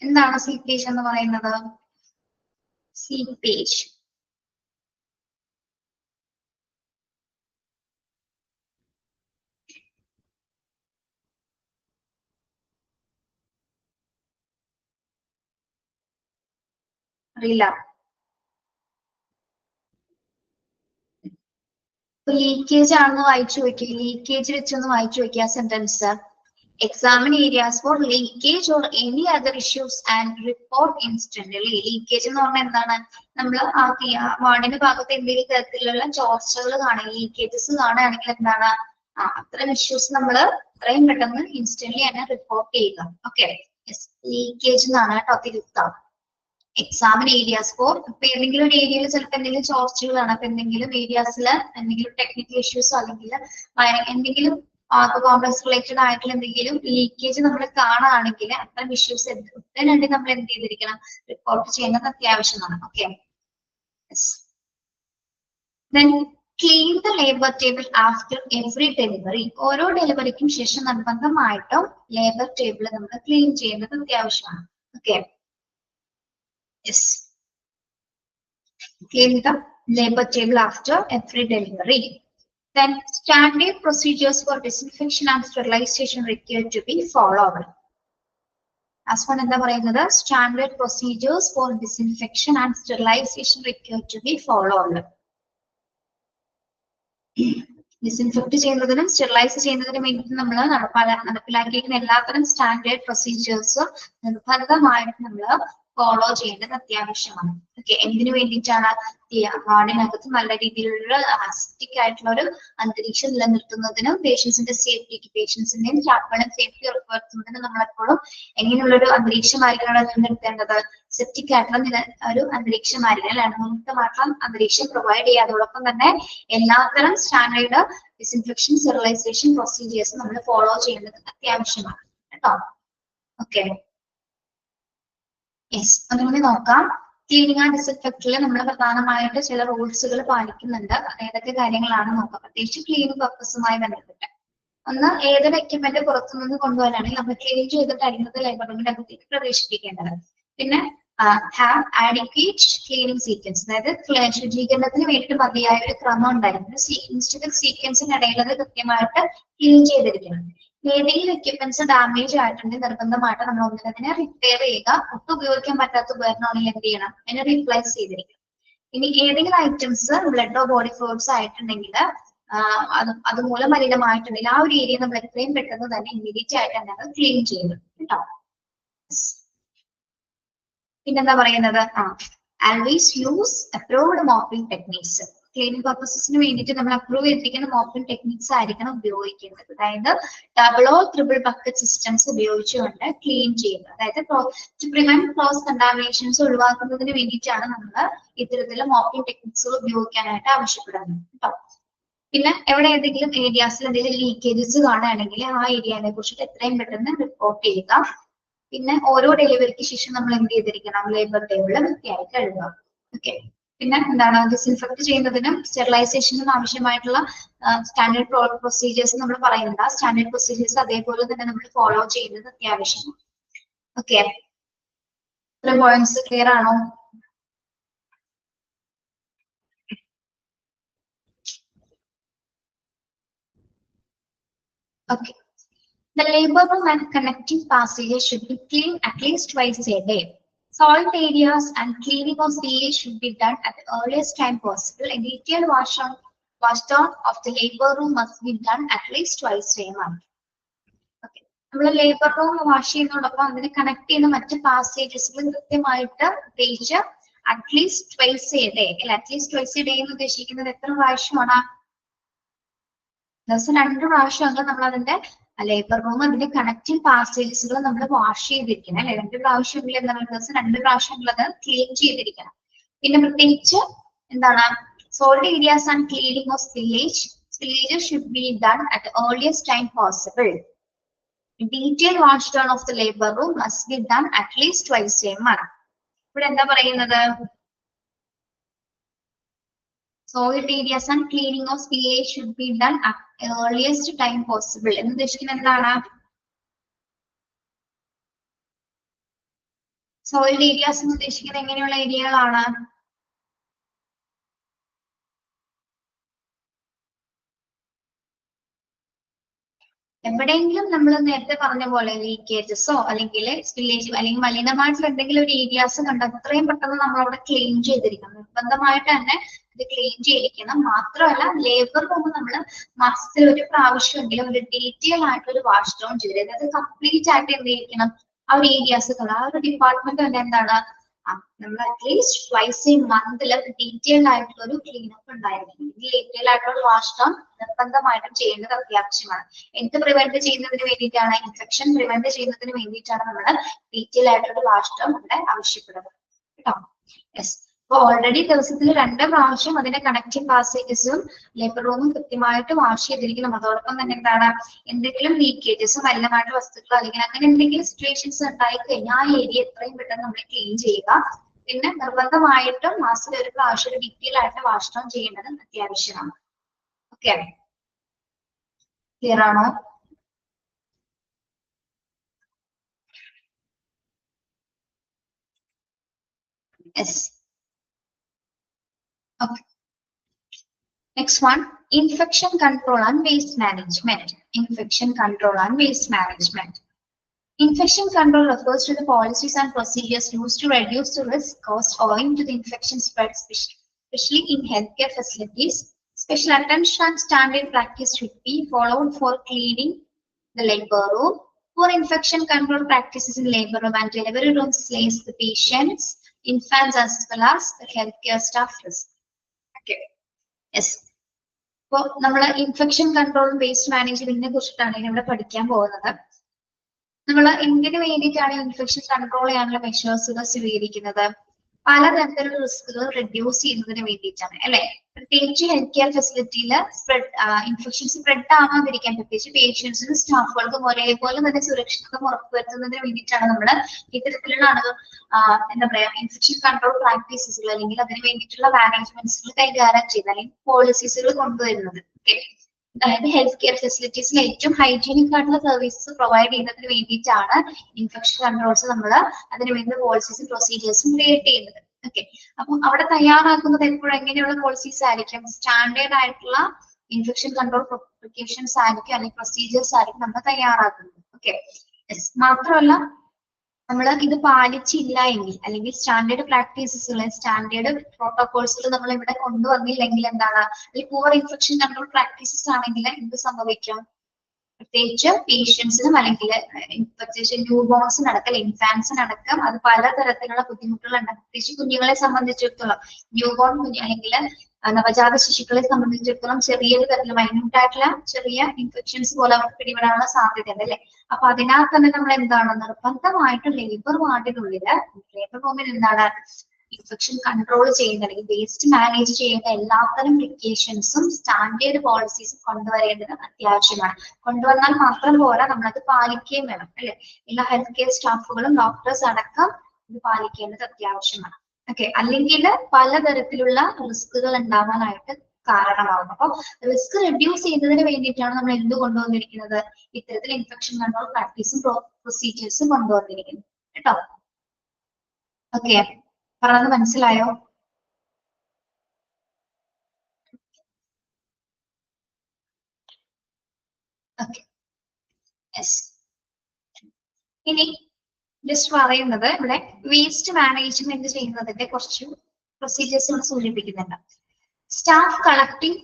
എന്താണ് സീപ്പേജ് എന്ന് പറയുന്നത്? സീപ്പേജ് അറിയില്ല. ലീക്കേജ് ആണെന്ന് വായിച്ചു നോക്കി. ലീക്കേജ് വെച്ചൊന്ന് വായിച്ചു നോക്കിയ sentence. Examine areas for leakage or any other issues and report instantly. Leakage എന്ന് പറഞ്ഞാൽ എന്താണ്? നമ്മൾ വാർഡിന്റെ ഭാഗത്ത് എന്തെങ്കിലും തരത്തിലുള്ള ചോർച്ചകൾ കാണുക, ലീക്കേജസ് കാണുകയാണെങ്കിൽ എന്താണ് അത്തരം ഇഷ്യൂസ് നമ്മൾ എത്രയും പെട്ടെന്ന് ഇൻസ്റ്റന്റ്ലി തന്നെ റിപ്പോർട്ട് ചെയ്യുക. ഓക്കെ, ലീക്കേജ് എന്നാണ് കേട്ടോ തിരുത്താം. എക്സാമിൻ ഏരിയാസ് ഫോർ, ഇപ്പൊ ഏതെങ്കിലും ഒരു ഏരിയയിൽ ചിലപ്പോൾ എന്തെങ്കിലും ചോർച്ചകളാണ്, അപ്പൊ എന്തെങ്കിലും ഏരിയാസിൽ എന്തെങ്കിലും ടെക്നിക്കൽ ഇഷ്യൂസോ അല്ലെങ്കിൽ എന്തെങ്കിലും കോംപ്ലക്സ് റിലേറ്റഡ് ആയിട്ടുള്ള എന്തെങ്കിലും ലീക്കേജ് നമ്മൾ കാണുകയാണെങ്കിൽ അത്തരം ഇഷ്യൂസ് ഉടനടി നമ്മൾ എന്ത് ചെയ്തിരിക്കണം, റിപ്പോർട്ട് ചെയ്യുന്നത് അത്യാവശ്യമാണ്. Okay, then clean the labor table after every delivery. ഓരോ ഡെലിവറിക്കും ശേഷം നിർബന്ധമായിട്ടും ലേബർ ടേബിൾ നമ്മൾ ക്ലീൻ ചെയ്യുന്നത് അത്യാവശ്യമാണ്. Okay, yes, clean the labor table after every delivery. Then standard procedures for disinfection and sterilization required to be followed. As one എന്താ പറയുന്നത്, standard procedures for disinfection and sterilization required to be followed. Disinfect ചെയ്യുന്നതിനും സ്റ്റെറിലൈസ് ചെയ്യുന്നതിനും വേണ്ടിയിട്ട് നമ്മൾ നടപ്പിലാക്കിയിരിക്കുന്ന എല്ലാത്തരം സ്റ്റാൻഡേർഡ് പ്രൊസീജിയേഴ്സും നിർബന്ധമായിട്ട് നമ്മൾ ഫോളോ ചെയ്യേണ്ടത് അത്യാവശ്യമാണ്. ഓക്കെ, എന്തിനു വേണ്ടിയിട്ടാണ്? വാർഡിനകത്ത് നല്ല രീതിയിലുള്ള ആസ്റ്റിക് ആയിട്ടുള്ള ഒരു അന്തരീക്ഷം നിലനിർത്തുന്നതിനും പേഷ്യൻസിന്റെ സേഫ്റ്റിക്ക്, പേഷ്യൻസിന്റെയും സ്റ്റാഫുകളുടെയും സേഫ്റ്റി ഉറപ്പുവരുത്തുന്നതിനും നമ്മളെപ്പോഴും എങ്ങനെയുള്ള ഒരു അന്തരീക്ഷമായിരിക്കണം നിലനിർത്തേണ്ടത്? സെപ്റ്റിക് ആയിട്ടുള്ള ഒരു അന്തരീക്ഷമായിരിക്കണം അല്ലെ, അണുമുക്തമായിട്ടുള്ള അന്തരീക്ഷം പ്രൊവൈഡ് ചെയ്യുക. അതോടൊപ്പം തന്നെ എല്ലാത്തരം സ്റ്റാൻഡേർഡ് ഡിസിൻഫെക്ഷൻ സ്റ്റെറിലൈസേഷൻ പ്രൊസീജിയേഴ്സ് നമ്മൾ ഫോളോ ചെയ്യേണ്ടത് അത്യാവശ്യമാണ് കേട്ടോ. ഓക്കെ, യെസ്, അതുകൊണ്ട് നോക്കാം. ക്ലീനിങ് ആൻഡ് ഡിസിൻഫെക്റ്റിൽ നമ്മൾ പ്രധാനമായിട്ട് ചില റൂൾസുകൾ പാലിക്കുന്നുണ്ട്. ഏതൊക്കെ കാര്യങ്ങളാണ് നോക്കാം, പ്രത്യേകിച്ച് ക്ലീനിങ് പർപ്പസുമായി ബന്ധപ്പെട്ട്. ഒന്ന്, ഏതൊരു എക്യുപ്മെന്റ് പുറത്തുനിന്ന് കൊണ്ടുവരാണെങ്കിൽ നമ്മൾ ക്ലീൻ ചെയ്തിട്ടായിരിക്കുന്നത് ലേബർ റൂമിന്റെ അകത്തേക്ക് പ്രവേശിപ്പിക്കേണ്ടത്. പിന്നെ ഹാവ് ആഡിക്വേറ്റ് ക്ലീനിങ് സീക്വൻസ്, അതായത് ശുചീകരണത്തിന് വേണ്ടിയിട്ട് മതിയായ ഒരു ക്രമം ഉണ്ടായിരുന്നു. സീക്വൻസിനിടയിൽ അത് കൃത്യമായിട്ട് ക്ലീൻ ചെയ്തിരിക്കണം. ഏതെങ്കിലും എക്യുപ്മെന്റ്സ് ഡാമേജ് ആയിട്ടുണ്ടെങ്കിൽ നിർബന്ധമായിട്ട് നമ്മൾ ഒന്നിനെ റിപ്പയർ ചെയ്യുക. ഒട്ടും ഉപയോഗിക്കാൻ പറ്റാത്ത ഉപകരണമാണെങ്കിൽ എന്ത് ചെയ്യണം? അതിനെ റീപ്ലേസ് ചെയ്തിരിക്കണം. ഇനി ഏതെങ്കിലും ഐറ്റംസ് ബ്ലഡോ ബോഡി ഫ്ലൂയിഡ്സ് ആയിട്ടുണ്ടെങ്കിൽ അതുമൂലം മലിനമായിട്ടുണ്ടെങ്കിൽ ആ ഒരു ഏരിയ നമ്മൾ എത്രയും പെട്ടെന്ന് തന്നെ ഇമ്മീഡിയറ്റ് ആയിട്ട് തന്നെ അത് ക്ലീൻ ചെയ്യും കേട്ടോ. പിന്നെന്താ പറയുന്നത്? Always use approved mopping techniques. Cleaning പർപ്പസസിന് വേണ്ടിയിട്ട് നമ്മൾ അപ്രൂവ് ചെയ്തിരിക്കുന്ന മോപ്പിംഗ് ടെക്നിക്സ് ആയിരിക്കണം ഉപയോഗിക്കേണ്ടത്. അതായത് ഡബിൾ ട്രിപ്പിൾ ബക്കറ്റ് സിസ്റ്റംസ് ഉപയോഗിച്ചുകൊണ്ട് ക്ലീൻ ചെയ്യുന്നത്. അതായത് ടു പ്രിവെന്റ് ക്രോസ് കണ്ടാമിനേഷൻസ് ഒഴിവാക്കുന്നതിന് വേണ്ടിയിട്ടാണ് നമ്മൾ ഇത്തരത്തിലുള്ള മോപ്പിംഗ് ടെക്നിക്സുകൾ ഉപയോഗിക്കാനായിട്ട് ആവശ്യപ്പെടുന്നത് കേട്ടോ. പിന്നെ എവിടെ ഏതെങ്കിലും ഏരിയാസിൽ എന്തെങ്കിലും ലീക്കേജസ് കാണുകയാണെങ്കിൽ ആ ഏരിയനെ കുറിച്ചിട്ട് എത്രയും പെട്ടെന്ന് റിപ്പോർട്ട് ചെയ്യുക. പിന്നെ ഓരോ ഡെലിവറിക്ക് ശേഷം നമ്മൾ എന്ത് ചെയ്തിരിക്കണം? ലേബർ ടേബിൾ വൃത്തിയായി കഴുകുക. ഓക്കെ, പിന്നെ എന്താണ്? ഡിസിൻഫെക്ട് ചെയ്യുന്നതിനും സ്റ്റെറിലൈസേഷനും ആവശ്യമായിട്ടുള്ള സ്റ്റാൻഡേർഡ് പ്രൊസീജിയേഴ്സ് നമ്മൾ പറയുന്നുണ്ട്. ആ സ്റ്റാൻഡേർഡ് പ്രൊസീജിയേഴ്സ് അതേപോലെ തന്നെ നമ്മൾ ഫോളോ ചെയ്യുന്നത് അത്യാവശ്യമാണ്. ഓക്കെ, ഇത്രയും പോയിന്റ്സ് ക്ലിയർ ആണോ? Okay, the labor room and connecting passages should be cleaned at least twice a day. Salt areas and cleaning of sewage should be done at the earliest time possible. A detailed wash down of the labor room must be done at least twice a month. Okay, നമ്മൾ ലേബർ റൂം വാഷ് ചെയ്യുന്നതോടൊപ്പം അതിനെ കണക്ട് ചെയ്യുന്ന മറ്റ് പാസേജസുകൾ കൃത്യമായിട്ട് തേച്ച് അറ്റ്ലീസ്റ്റ് ട്വൈസ് എ ഡേ അല്ലെ. അറ്റ്ലീസ്റ്റ് ട്വൈസ് എ ഡേ എന്ന് ഉദ്ദേശിക്കുന്നത് എത്ര പ്രാവശ്യമാണ്? ദിവസം 2 പ്രാവശ്യമെങ്കിലും നമ്മൾ അതിന്റെ ലേബർ റൂം അതിന്റെ കണക്റ്റിംഗ് പാസേജസുകൾ നമ്മൾ വാഷ് ചെയ്തിരിക്കണം അല്ലെ. 2 പ്രാവശ്യമെങ്കിലും എന്താണ്? ദിവസം 2 പ്രാവശ്യമെങ്കിലും അത് ക്ലീൻ ചെയ്തിരിക്കണം. പിന്നെ പ്രത്യേകിച്ച് എന്താണ്? Sold areas and cleaning of spillage should be done at earliest time possible. Detail wash down of the labour room must be done at least twice A month. ഇവിടെ എന്താ പറയുന്നത്? Soiled areas and cleaning of spillage should be done at earliest time possible. എന്ന് ഉദ്ദേശിക്കുന്നത് എന്താണ്? സോയിൽഡ് ഏരിയാസ് എന്ന് ഉദ്ദേശിക്കുന്നത് എങ്ങനെയുള്ള ഏരിയകളാണ്? എവിടെയെങ്കിലും നമ്മൾ നേരത്തെ പറഞ്ഞ പോലെ ലീക്കേജസോ അല്ലെങ്കിൽ സ്പില്ലേജ് അല്ലെങ്കിൽ മലിനമായിട്ടുള്ള എന്തെങ്കിലും ഒരു ഏരിയാസ് കണ്ട് അത്രയും പെട്ടെന്ന് നമ്മൾ അവിടെ ക്ലീൻ ചെയ്തിരിക്കണം. നിർബന്ധമായിട്ട് തന്നെ ഇത് ക്ലീൻ ചെയ്തിരിക്കണം. മാത്രമല്ല ലേബർ റൂം നമ്മൾ മാസത്തിൽ 1 പ്രാവശ്യമെങ്കിലും ഒരു ഡീറ്റെയിൽ ആയിട്ട് ഒരു വാഷ് ഡൗൺ ചെയ്ത്, അതായത് കംപ്ലീറ്റ് ആയിട്ട് എന്ത് ചെയ്യിക്കണം? ആ ഒരു ഏരിയാസ് ആ ഒരു ഡിപ്പാർട്ട്മെന്റ് തന്നെ എന്താണ് നമ്മൾ അറ്റ്ലീസ്റ്റ് ട്വൈസ് എ മന്തിൽ ഡീറ്റെയിൽഡ് ആയിട്ടുള്ള ഒരു ക്ലീനപ്പ് ഉണ്ടായിരിക്കും. ഡീറ്റെയിൽ ആയിട്ടുള്ള വാഷ് ഡൗൺ നിർബന്ധമായിട്ടും ചെയ്യേണ്ടത് അത്യാവശ്യമാണ്. എന്ത് പ്രിവെന്റ് ചെയ്യുന്നതിന് വേണ്ടിയിട്ടാണ്? ഇൻഫെക്ഷൻ പ്രിവെന്റ് ചെയ്യുന്നതിന് വേണ്ടിയിട്ടാണ് നമ്മൾ ഡീറ്റെയിൽ ആയിട്ടുള്ള വാഷ് ഡൗൺ ഇവിടെ ആവശ്യപ്പെടുന്നത് കേട്ടോ. യെസ്, അപ്പൊ ഓൾറെഡി ദിവസത്തിൽ 2 പ്രാവശ്യം അതിന്റെ കണക്റ്റിംഗ് പാസേജസും ലേബർ റൂമും കൃത്യമായിട്ട് വാഷ് ചെയ്തിരിക്കണം. അതോടൊപ്പം തന്നെ എന്താണ്? എന്തെങ്കിലും ലീക്കേജസ് മലിനമായിട്ട് വസ്തുക്കൾ അല്ലെങ്കിൽ അങ്ങനെ എന്തെങ്കിലും സിറ്റുവേഷൻസ് ഉണ്ടായി കഴിഞ്ഞാൽ ആ ഏരിയ എത്രയും പെട്ടെന്ന് നമ്മൾ ക്ലീൻ ചെയ്യുക. പിന്നെ നിർബന്ധമായിട്ടും മാസത്തിൽ 1 പ്രാവശ്യം ഒരു ഡീറ്റെയിൽ ആയിട്ട് വാഷ് ഡൗൺ ചെയ്യേണ്ടത് അത്യാവശ്യമാണ്. ഓക്കെ, ക്ലിയർ ആണോ? Yes. Okay. Next one, infection control and waste management. Infection control and waste management. Infection control refers to the policies and procedures used to reduce the risk caused owing to the infection spread, especially in healthcare facilities, Special attention and standard practice should be followed for cleaning the labor room. Poor infection control practices in labor room and delivery rooms place the patients, infants as well as the healthcare staff risk. Okay. Yes. അപ്പോൾ നമ്മൾ ഇൻഫെക്ഷൻ കൺട്രോളും വേസ്റ്റ് മാനേജ്മെന്റിനെ കുറിച്ചിട്ടാണ് ഇവിടെ പഠിക്കാൻ പോകുന്നത്. നമ്മൾ എന്തിനു വേണ്ടിയിട്ടാണ് ഇൻഫെക്ഷൻ കൺട്രോൾ ചെയ്യാനുള്ള മെഷേഴ്സുകൾ സ്വീകരിക്കുന്നത്? പലതരത്തിലുള്ള റിസ്കുകൾ റെഡ്യൂസ് ചെയ്യുന്നതിന് വേണ്ടിയിട്ടാണ് അല്ലെ. പ്രത്യേകിച്ച് ഹെൽത്ത് കെയർ ഫെസിലിറ്റിയിൽ ഇൻഫെക്ഷൻസ് സ്പ്രെഡ് ആവാതിരിക്കാൻ പ്രത്യേകിച്ച് പേഷ്യൻസിനും സ്റ്റാഫുകൾക്കും ഒരേപോലെ തന്നെ സുരക്ഷിതത്വം ഉറപ്പുവരുത്തുന്നതിന് വേണ്ടിയിട്ടാണ് നമ്മൾ ഇത്തരത്തിലുള്ള എന്താ പറയാ ഇൻഫെക്ഷൻ കൺട്രോൾ പ്രാക്ടീസസുകൾ അല്ലെങ്കിൽ അതിന് വേണ്ടിയിട്ടുള്ള മാനേജ്മെന്റ്സുകൾ കൈകാര്യം ചെയ്യുന്നത് അല്ലെങ്കിൽ പോളിസീസുകൾ കൊണ്ടുവരുന്നത്. ഓക്കെ, അതായത് ഹെൽത്ത് കെയർ ഫെസിലിറ്റീസിൽ ഏറ്റവും ഹൈജീനിക് ആയിട്ടുള്ള സർവീസസ് പ്രൊവൈഡ് ചെയ്യുന്നതിന് വേണ്ടിയിട്ടാണ് ഇൻഫെക്ഷൻ കൺട്രോൾസ് നമ്മൾ അതിന് വേണ്ട പോളിസീസും പ്രൊസീജിയേഴ്സും ക്രിയേറ്റ് ചെയ്യുന്നത്. ഓക്കെ, അപ്പം അവിടെ തയ്യാറാക്കുന്നത് എപ്പോഴും എങ്ങനെയുള്ള പോളിസീസ് ആയിരിക്കും? സ്റ്റാൻഡേർഡ് ആയിട്ടുള്ള ഇൻഫെക്ഷൻ കൺട്രോൾ പ്രിക്കോഷൻസ് ആയിരിക്കും അല്ലെങ്കിൽ പ്രൊസീജിയേഴ്സ് ആയിരിക്കും നമ്മൾ തയ്യാറാക്കുന്നത്. ഓക്കെ, മാത്രമല്ല നമ്മൾ ഇത് പാലിച്ചില്ല എങ്കിൽ അല്ലെങ്കിൽ സ്റ്റാൻഡേർഡ് പ്രാക്ടീസസുകൾ സ്റ്റാൻഡേർഡ് പ്രോട്ടോകോൾസുകൾ നമ്മൾ ഇവിടെ കൊണ്ടുവന്നില്ലെങ്കിൽ എന്താണ്, അല്ലെങ്കിൽ പൂവർ ഇൻഫെക്ഷൻ കൺട്രോൾ പ്രാക്ടീസസ് ആണെങ്കിൽ എന്ത് സംഭവിക്കും? പ്രത്യേകിച്ച് പേഷ്യൻസിനും അല്ലെങ്കിൽ പ്രത്യേകിച്ച് ന്യൂ ബോൺസിനടക്കം ഇൻഫാൻസിനടക്കം അത് പലതരത്തിലുള്ള ബുദ്ധിമുട്ടുകൾ ഉണ്ടാകും. പ്രത്യേകിച്ച് കുഞ്ഞുങ്ങളെ സംബന്ധിച്ചിടത്തോളം ന്യൂ ബോൺ കുഞ്ഞ് അല്ലെങ്കിൽ നവജാത ശിശുക്കളെ സംബന്ധിച്ചിടത്തോളം ചെറിയൊരു തരത്തിലുള്ള മൈന്യൂട്ട് ആയിട്ടുള്ള ചെറിയ ഇൻഫെക്ഷൻസ് പോലെ അവർക്ക് പിടിപെടാനുള്ള സാധ്യതയുണ്ട് അല്ലെ. അപ്പൊ അതിനകത്ത് തന്നെ നമ്മൾ എന്താണ് നിർബന്ധമായിട്ട് ലേബർ വാർഡിനുള്ളില് ലേബർ റൂമിൽ എന്താണ് ഇൻഫെക്ഷൻ കൺട്രോൾ ചെയ്യുന്ന അല്ലെങ്കിൽ വേസ്റ്റ് മാനേജ് ചെയ്യുന്ന എല്ലാത്തരം പ്രിക്കോഷൻസും സ്റ്റാൻഡേർഡ് പോളിസീസും കൊണ്ടുവരേണ്ടത് അത്യാവശ്യമാണ്. കൊണ്ടുവന്നാൽ മാത്രം പോരാ, നമ്മളത് പാലിക്കുകയും വേണം അല്ലെ. എല്ലാ ഹെൽത്ത് കെയർ സ്റ്റാഫുകളും ഡോക്ടേഴ്സ് അടക്കം ഇത് പാലിക്കേണ്ടത് അത്യാവശ്യമാണ്. ഓക്കെ, അല്ലെങ്കിൽ പലതരത്തിലുള്ള റിസ്കുകൾ ഉണ്ടാവാനായിട്ട് കാരണമാകും. അപ്പൊ റിസ്ക് റെഡ്യൂസ് ചെയ്യുന്നതിന് വേണ്ടിയിട്ടാണ് നമ്മൾ എന്ത് കൊണ്ടുവന്നിരിക്കുന്നത്? ഇത്തരത്തിൽ ഇൻഫെക്ഷൻ കൺട്രോൾ പ്രാക്ടീസും പ്രൊസീജിയേഴ്സും കൊണ്ടുവന്നിരിക്കുന്നത് കേട്ടോ. ഓക്കെ, പറഞ്ഞത് മനസ്സിലായോ? Okay, yes. ഇനി ജസ്റ്റ് പറയുന്നത് ഇവിടെ വേസ്റ്റ് മാനേജ്മെന്റ് ചെയ്യുന്നതിന്റെ കുറച്ച് പ്രൊസീജിയേഴ്സ് സൂചിപ്പിക്കുന്നുണ്ട്. Staff collecting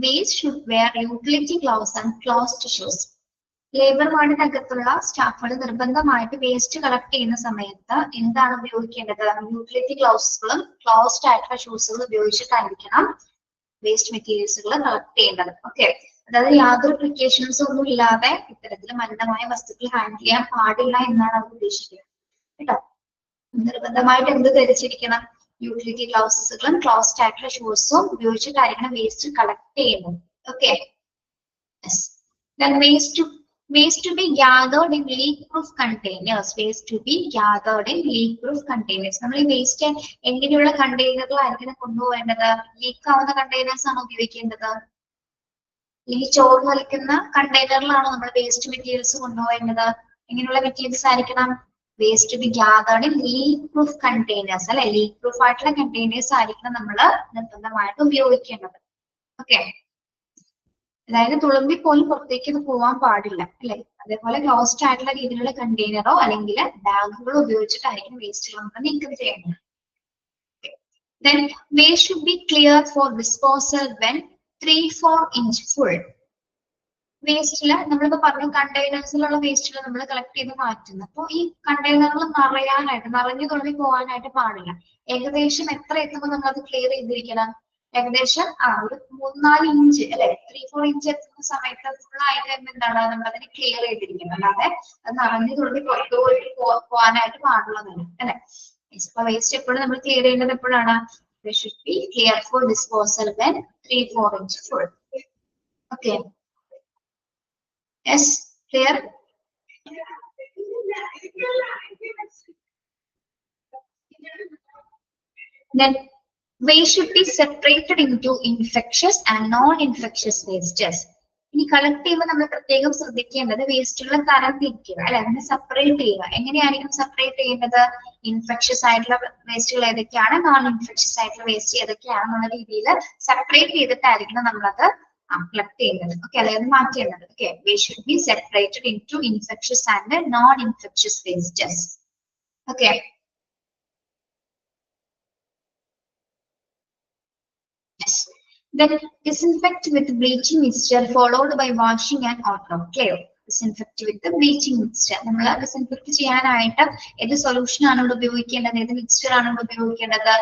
waste should wear utility gloves and closed shoes. Labour വാർഡിനകത്തുള്ള സ്റ്റാഫുകൾ നിർബന്ധമായിട്ട് വേസ്റ്റ് കളക്ട് ചെയ്യുന്ന സമയത്ത് എന്താണ് ഉപയോഗിക്കേണ്ടത്? യൂട്ടിലിറ്റി ഗ്ലൗസുകളും ക്ലോസ്ഡ് ആയിട്ടുള്ള ഷൂസുകളും ഉപയോഗിച്ചിട്ടായിരിക്കണം വേസ്റ്റ് മെറ്റീരിയൽസുകൾ കളക്ട് ചെയ്യേണ്ടത്. ഓക്കെ, അതായത് യാതൊരു പ്രിക്കോഷൻസും ഒന്നും ഇല്ലാതെ ഇത്തരത്തിൽ മലിനമായ വസ്തുക്കൾ ഹാൻഡിൽ ചെയ്യാൻ പാടില്ല എന്നാണ് അവർ ഉദ്ദേശിക്കുന്നത് കേട്ടോ. നിർബന്ധമായിട്ട് എന്ത് ധരിച്ചിരിക്കണം? യൂട്ടിലിറ്റി ഗ്ലൗസുകളും ക്ലോസ്ഡ് ആയിട്ടുള്ള ഷൂസും ഉപയോഗിച്ചിട്ടായിരിക്കണം വേസ്റ്റ് കളക്ട് ചെയ്യുന്നത്. Okay, waste to be gathered in leak-proof containers. Waste to be gathered in leak-proof containers. നമ്മൾ ഈ വേസ്റ്റ് എങ്ങനെയുള്ള കണ്ടെയ്നറുകളായിരിക്കണം കൊണ്ടുപോകേണ്ടത്? ലീക്ക് ആവുന്ന കണ്ടെയ്നേഴ്സ് ആണ് ഉപയോഗിക്കേണ്ടത്? ഈ ചോറ് വലിക്കുന്ന കണ്ടെയ്നറിലാണോ നമ്മൾ വേസ്റ്റ് മെറ്റീരിയൽസ് കൊണ്ടുപോകേണ്ടത്? എങ്ങനെയുള്ള മെറ്റീരിയൽസ് ആയിരിക്കണം? Waste to be gathered in leak proof containers അല്ലെ. ലീക്ക് പ്രൂഫ് ആയിട്ടുള്ള കണ്ടെയ്നേഴ്സ് ആയിരിക്കണം നമ്മൾ നിർബന്ധമായിട്ട് ഉപയോഗിക്കേണ്ടത്. ഓക്കെ, അതായത് തുളുമ്പി പോലും പുറത്തേക്ക് പോകാൻ പാടില്ല അല്ലെ. അതേപോലെ ക്ലോസ്ഡ് ആയിട്ടുള്ള രീതിയിലുള്ള കണ്ടെയ്നറോ അല്ലെങ്കിൽ ബാഗുകളോ ഉപയോഗിച്ചിട്ടായിരിക്കും വേസ്റ്റുകൾ നമ്മൾ നീക്കം ചെയ്യേണ്ടത്. Then waste should be cleared for disposal when 3-4 inch full. വേസ്റ്റില് നമ്മളിപ്പോ പറഞ്ഞു കണ്ടെയ്നേഴ്സിലുള്ള വേസ്റ്റുകൾ നമ്മൾ കളക്ട് ചെയ്ത് മാറ്റുന്നു. അപ്പോൾ ഈ കണ്ടെയ്നറുകൾ നിറഞ്ഞു തുള്ളി പോകാനായിട്ട് പാടില്ല. ഏകദേശം എത്ര എത്തുമ്പോൾ നമ്മൾ അത് ക്ലിയർ ചെയ്തിരിക്കണം? ഏകദേശം ഒരു 3-4 ഇഞ്ച് അല്ലെ, 3-4 ഇഞ്ച് എത്തുന്ന സമയത്ത് ഫുൾ ആയിട്ട് എന്താണ് നമ്മൾ അതിനെ ക്ലിയർ ചെയ്തിരിക്കണം. അല്ലാതെ അത് നിറഞ്ഞു തുള്ളി പുറത്തു പോകാനായിട്ട് പാടുള്ളതല്ല അല്ലെ. അപ്പൊ വേസ്റ്റ് എപ്പോഴും നമ്മൾ ക്ലിയർ ചെയ്യേണ്ടത് എപ്പോഴാണ്? They should be clear for disposal when 3-4 inch full. Okay. Yes, clear? Then waste should be separated into infectious and non-infectious wastes. ഇനി കളക്ട് ചെയ്യുമ്പോൾ നമ്മൾ പ്രത്യേകം ശ്രദ്ധിക്കേണ്ടത് വേസ്റ്റുകളെ തരം തിരിക്കുക അല്ലെ, അതിനെ സെപ്പറേറ്റ് ചെയ്യുക. എങ്ങനെയായിരിക്കും സെപ്പറേറ്റ് ചെയ്യുന്നത്? ഇൻഫെക്ഷ്യസ് ആയിട്ടുള്ള വേസ്റ്റുകൾ ഏതൊക്കെയാണ്, നോൺ ഇൻഫെക്ഷ്യസ് ആയിട്ടുള്ള വേസ്റ്റ് ഏതൊക്കെയാണെന്നുള്ള രീതിയിൽ സെപ്പറേറ്റ് ചെയ്തിട്ടായിരിക്കണം നമ്മളത് കളക്ട് ചെയ്യുന്നത്. ഓക്കെ, അതായത് മാറ്റേണ്ടത്. Okay, waste should be separated into infectious and non infectious wastes. Okay, Then disinfect with bleaching mixture followed by washing and autoclave. Disinfect with the bleaching mixture. നമ്മൾ ഡിസിൻഫെക്ട് ചെയ്യാനായിട്ട് ഏത് സൊല്യൂഷൻ ആണ് ഇവിടെ ഉപയോഗിക്കേണ്ടത്, ഏത് മിക്സ്ചർ ആണ് ഇവിടെ ഉപയോഗിക്കേണ്ടത്?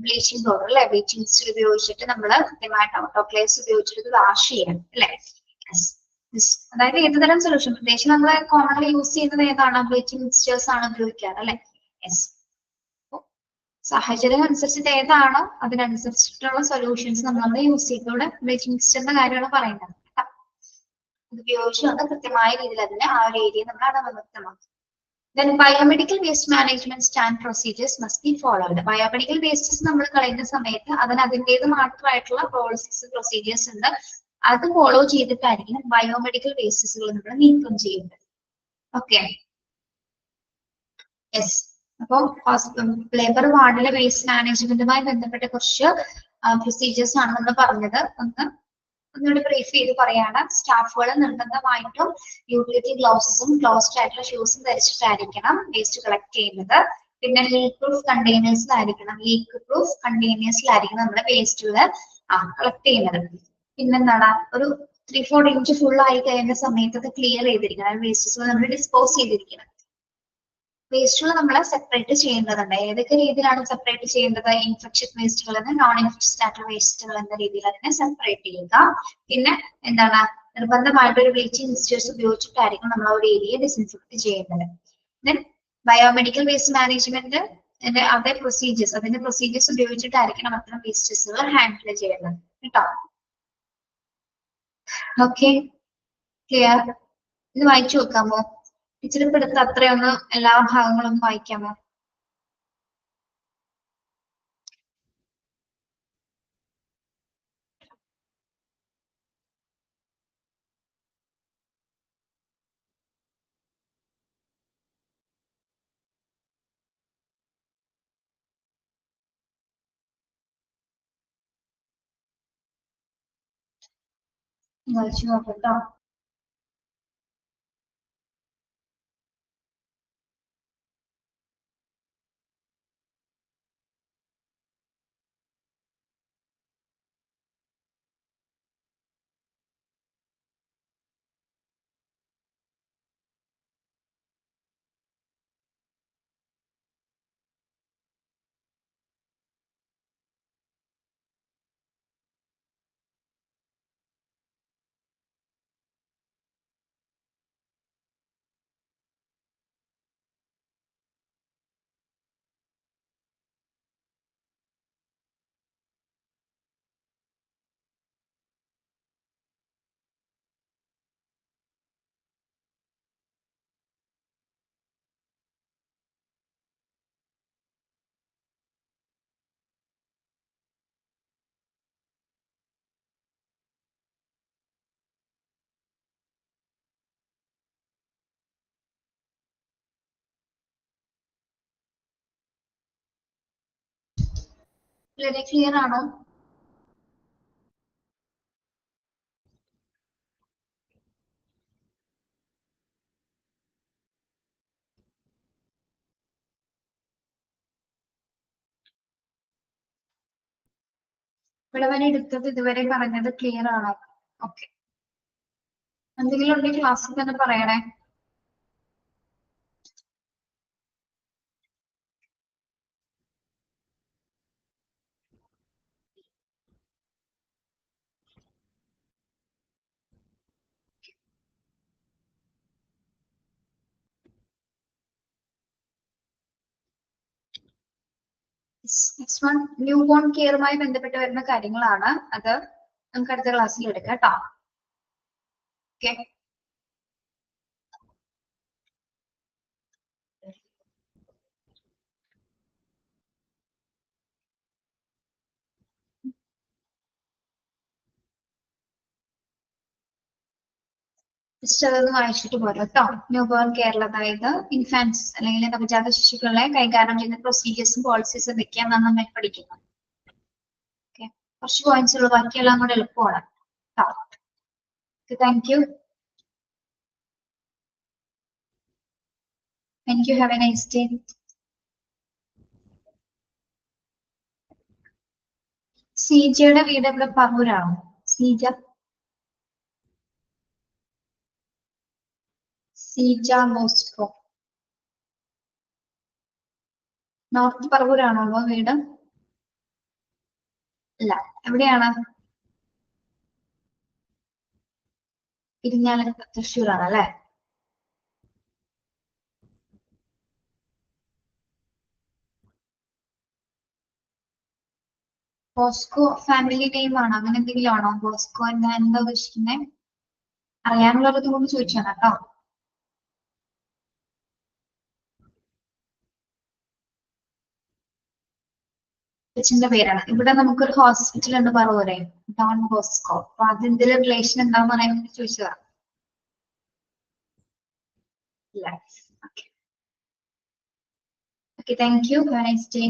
ബ്ലീച്ചിങ് പൗഡർ അല്ലെ. ബ്ലീച്ചിങ് മിക്സ്ചർ ഉപയോഗിച്ചിട്ട് നമ്മൾ കൃത്യമായിട്ട് ഓട്ടോക്ലേവ്സ് ഉപയോഗിച്ചിട്ട് വാഷ് ചെയ്യണം അല്ലെ. അതായത് ഏതുതരം സൊല്യൂഷൻ, പ്രത്യേകിച്ച് നമ്മൾ കോമൺലി യൂസ് ചെയ്യുന്നത് ഏതാണ്? ബ്ലീച്ചിങ് മിക്സ്ചേഴ്സ് ആണ് ഉപയോഗിക്കാറ് അല്ലെ. യെസ്, സാഹചര്യം അനുസരിച്ചിട്ട് ഏതാണോ അതിനനുസരിച്ചിട്ടുള്ള സൊല്യൂഷൻസ് നമ്മൾ യൂസ് ചെയ്തോടെ ബ്ലീച്ചിങ് മിക്സ്ചറിന്റെ കാര്യമാണ് പറയുന്നത്. ഇത് ഉപയോഗിച്ചുകൊണ്ട് കൃത്യമായ രീതിയിൽ അതിനെ ആ ഒരു ഏരിയ നമ്മൾ അണുവിമുക്തമാക്കും. Then biomedical waste management stand procedures must be followed. Biomedical wastes നമ്മൾ കളയുന്ന സമയത്ത് അതിന് അതിൻ്റെത് മാത്രമായിട്ടുള്ള പോളിസീസ് പ്രൊസീജിയേഴ്സ് ഉണ്ട്. അത് ഫോളോ ചെയ്തിട്ടായിരിക്കും ബയോമെഡിക്കൽ വേസ്റ്റസുകൾ നമ്മൾ നീക്കം ചെയ്യുന്നത്. Okay, yes. അപ്പോൾ ലേബർ വാർഡിലെ വേസ്റ്റ് മാനേജ്മെന്റുമായി ബന്ധപ്പെട്ട കുറച്ച് പ്രൊസീജിയേഴ്സ് ആണ് നമ്മൾ പറഞ്ഞത്. ഒന്നുകൂടി ബ്രീഫ് ചെയ്ത് പറയാണ്. സ്റ്റാഫുകൾ നിർബന്ധമായിട്ടും യൂട്ടിലിറ്റി ഗ്ലൗസും ക്ലോസ്ഡ് ആയിട്ടുള്ള ഷൂസും ധരിച്ചിട്ടായിരിക്കണം വേസ്റ്റ് കളക്ട് ചെയ്യുന്നത്. പിന്നെ ലീക്ക് പ്രൂഫ് കണ്ടെയ്നേഴ്സിലായിരിക്കണം നമ്മുടെ വേസ്റ്റുകൾ കളക്ട് ചെയ്യുന്നത്. പിന്നെന്താണ്, ഒരു 3-4 ഇഞ്ച് ഫുൾ ആയി കഴിയുന്ന സമയത്ത് അത് ക്ലിയർ ചെയ്തിരിക്കണം. വേസ്റ്റസുകൾ നമ്മൾ ഡിസ്പോസ് ചെയ്തിരിക്കണം. വേസ്റ്റുകൾ നമ്മൾ സെപ്പറേറ്റ് ചെയ്യേണ്ടതുണ്ട്. ഏതൊക്കെ രീതിയിലാണ് സെപ്പറേറ്റ് ചെയ്യേണ്ടത്? ഇൻഫെക്ഷൻ വേസ്റ്റുകൾ എന്ന് നോൺ ഇൻഫെക്ഷൻ ആയിട്ടുള്ള വേസ്റ്റുകൾ എന്ന രീതിയിൽ അതിനെ സെപ്പറേറ്റ് ചെയ്യുക. പിന്നെ എന്താണ്, നിർബന്ധമായിട്ട് ഒരു ബ്ലീച്ചിങ് മിക്സ്ചേഴ്സ് ഉപയോഗിച്ചിട്ടായിരിക്കും നമ്മൾ ഒരു ഏരിയ ഡിസിൻഫെക്ട് ചെയ്യുന്നത്. ദെൻ ബയോമെഡിക്കൽ വേസ്റ്റ് മാനേജ്മെന്റ് അതിന്റെ പ്രൊസീജിയേഴ്സ് ഉപയോഗിച്ചിട്ടായിരിക്കണം അത്തരം വേസ്റ്റസുകൾ ഹാൻഡിൽ ചെയ്യുന്നത് കേട്ടോ. Okay, clear? ഇത് വായിച്ചു നോക്കാമോ? ഇച്ചിരി പെടുത്ത അത്രയൊന്ന് എല്ലാ ഭാഗങ്ങളും വായിക്കാമോ? വായിച്ചു നോക്കട്ടോ. വളരെ ക്ലിയർ ആണോ? ഇവിടെ വരെ എടുത്തത് ഇതുവരെ പറഞ്ഞത് ക്ലിയർ ആണോ? ഓക്കെ, എന്തെങ്കിലും ഉണ്ടെങ്കിൽ ക്ലാസ്സിൽ തന്നെ പറയണേ. നെക്സ്റ്റ് വൺ ന്യൂ ബോൺ കെയറുമായി ബന്ധപ്പെട്ട് വരുന്ന കാര്യങ്ങളാണ്. അത് നമുക്ക് അടുത്ത ക്ലാസ്സിൽ എടുക്കാം കേട്ടോ. ഓക്കെ, ജസ്റ്റ് അതൊന്ന് വായിച്ചിട്ട് പോരാ കേട്ടോ. ന്യൂ ബോൺ കെയറിൽ അതായത് ഇൻഫാൻസ് അല്ലെങ്കിൽ നവജാത ശിശുക്കളെ കൈകാര്യം ചെയ്യുന്ന പ്രൊസീജിയേഴ്സും പോളിസീസും എന്തൊക്കെയാണെന്ന് നമ്മൾ പഠിക്കുന്നു. ഓക്കെ, കുറച്ച് പോയിന്റ്സ് ഉള്ളൂ, ബാക്കിയെല്ലാം കൂടെ എളുപ്പമാണ് കേട്ടോ. Thank you. Thank you. Have a nice day. സീജയുടെ വീട് ഇവിടെ പറവൂരാണോ? സീജ മോസ്കോ നോർത്ത് പറവൂരാണോ വീട്? അല്ല, എവിടെയാണ്? ഇരിഞ്ഞാലക്കുട, തൃശ്ശൂരാണ് അല്ലെ? ബോസ്കോ ഫാമിലി നെയിം ആണോ? അങ്ങനെ എന്തെങ്കിലും ആണോ? ബോസ്കോ എന്താ ഉദ്ദേശിക്കുന്നത്? അറിയാനുള്ളത് കൊണ്ട് ചോദിച്ചാണ് കേട്ടോ. അച്ഛന്റെ പേരാണ്. ഇവിടെ നമുക്കൊരു ഹോസ്പിറ്റൽ ഉണ്ട് പറവൂരെ, ഡോൺ ബോസ്കോ. അപ്പൊ അതിന്റെ റിലേഷൻ എന്താന്ന് പറയാൻ വേണ്ടി ചോദിച്ചതാ. Okay, thank you. Have A nice day.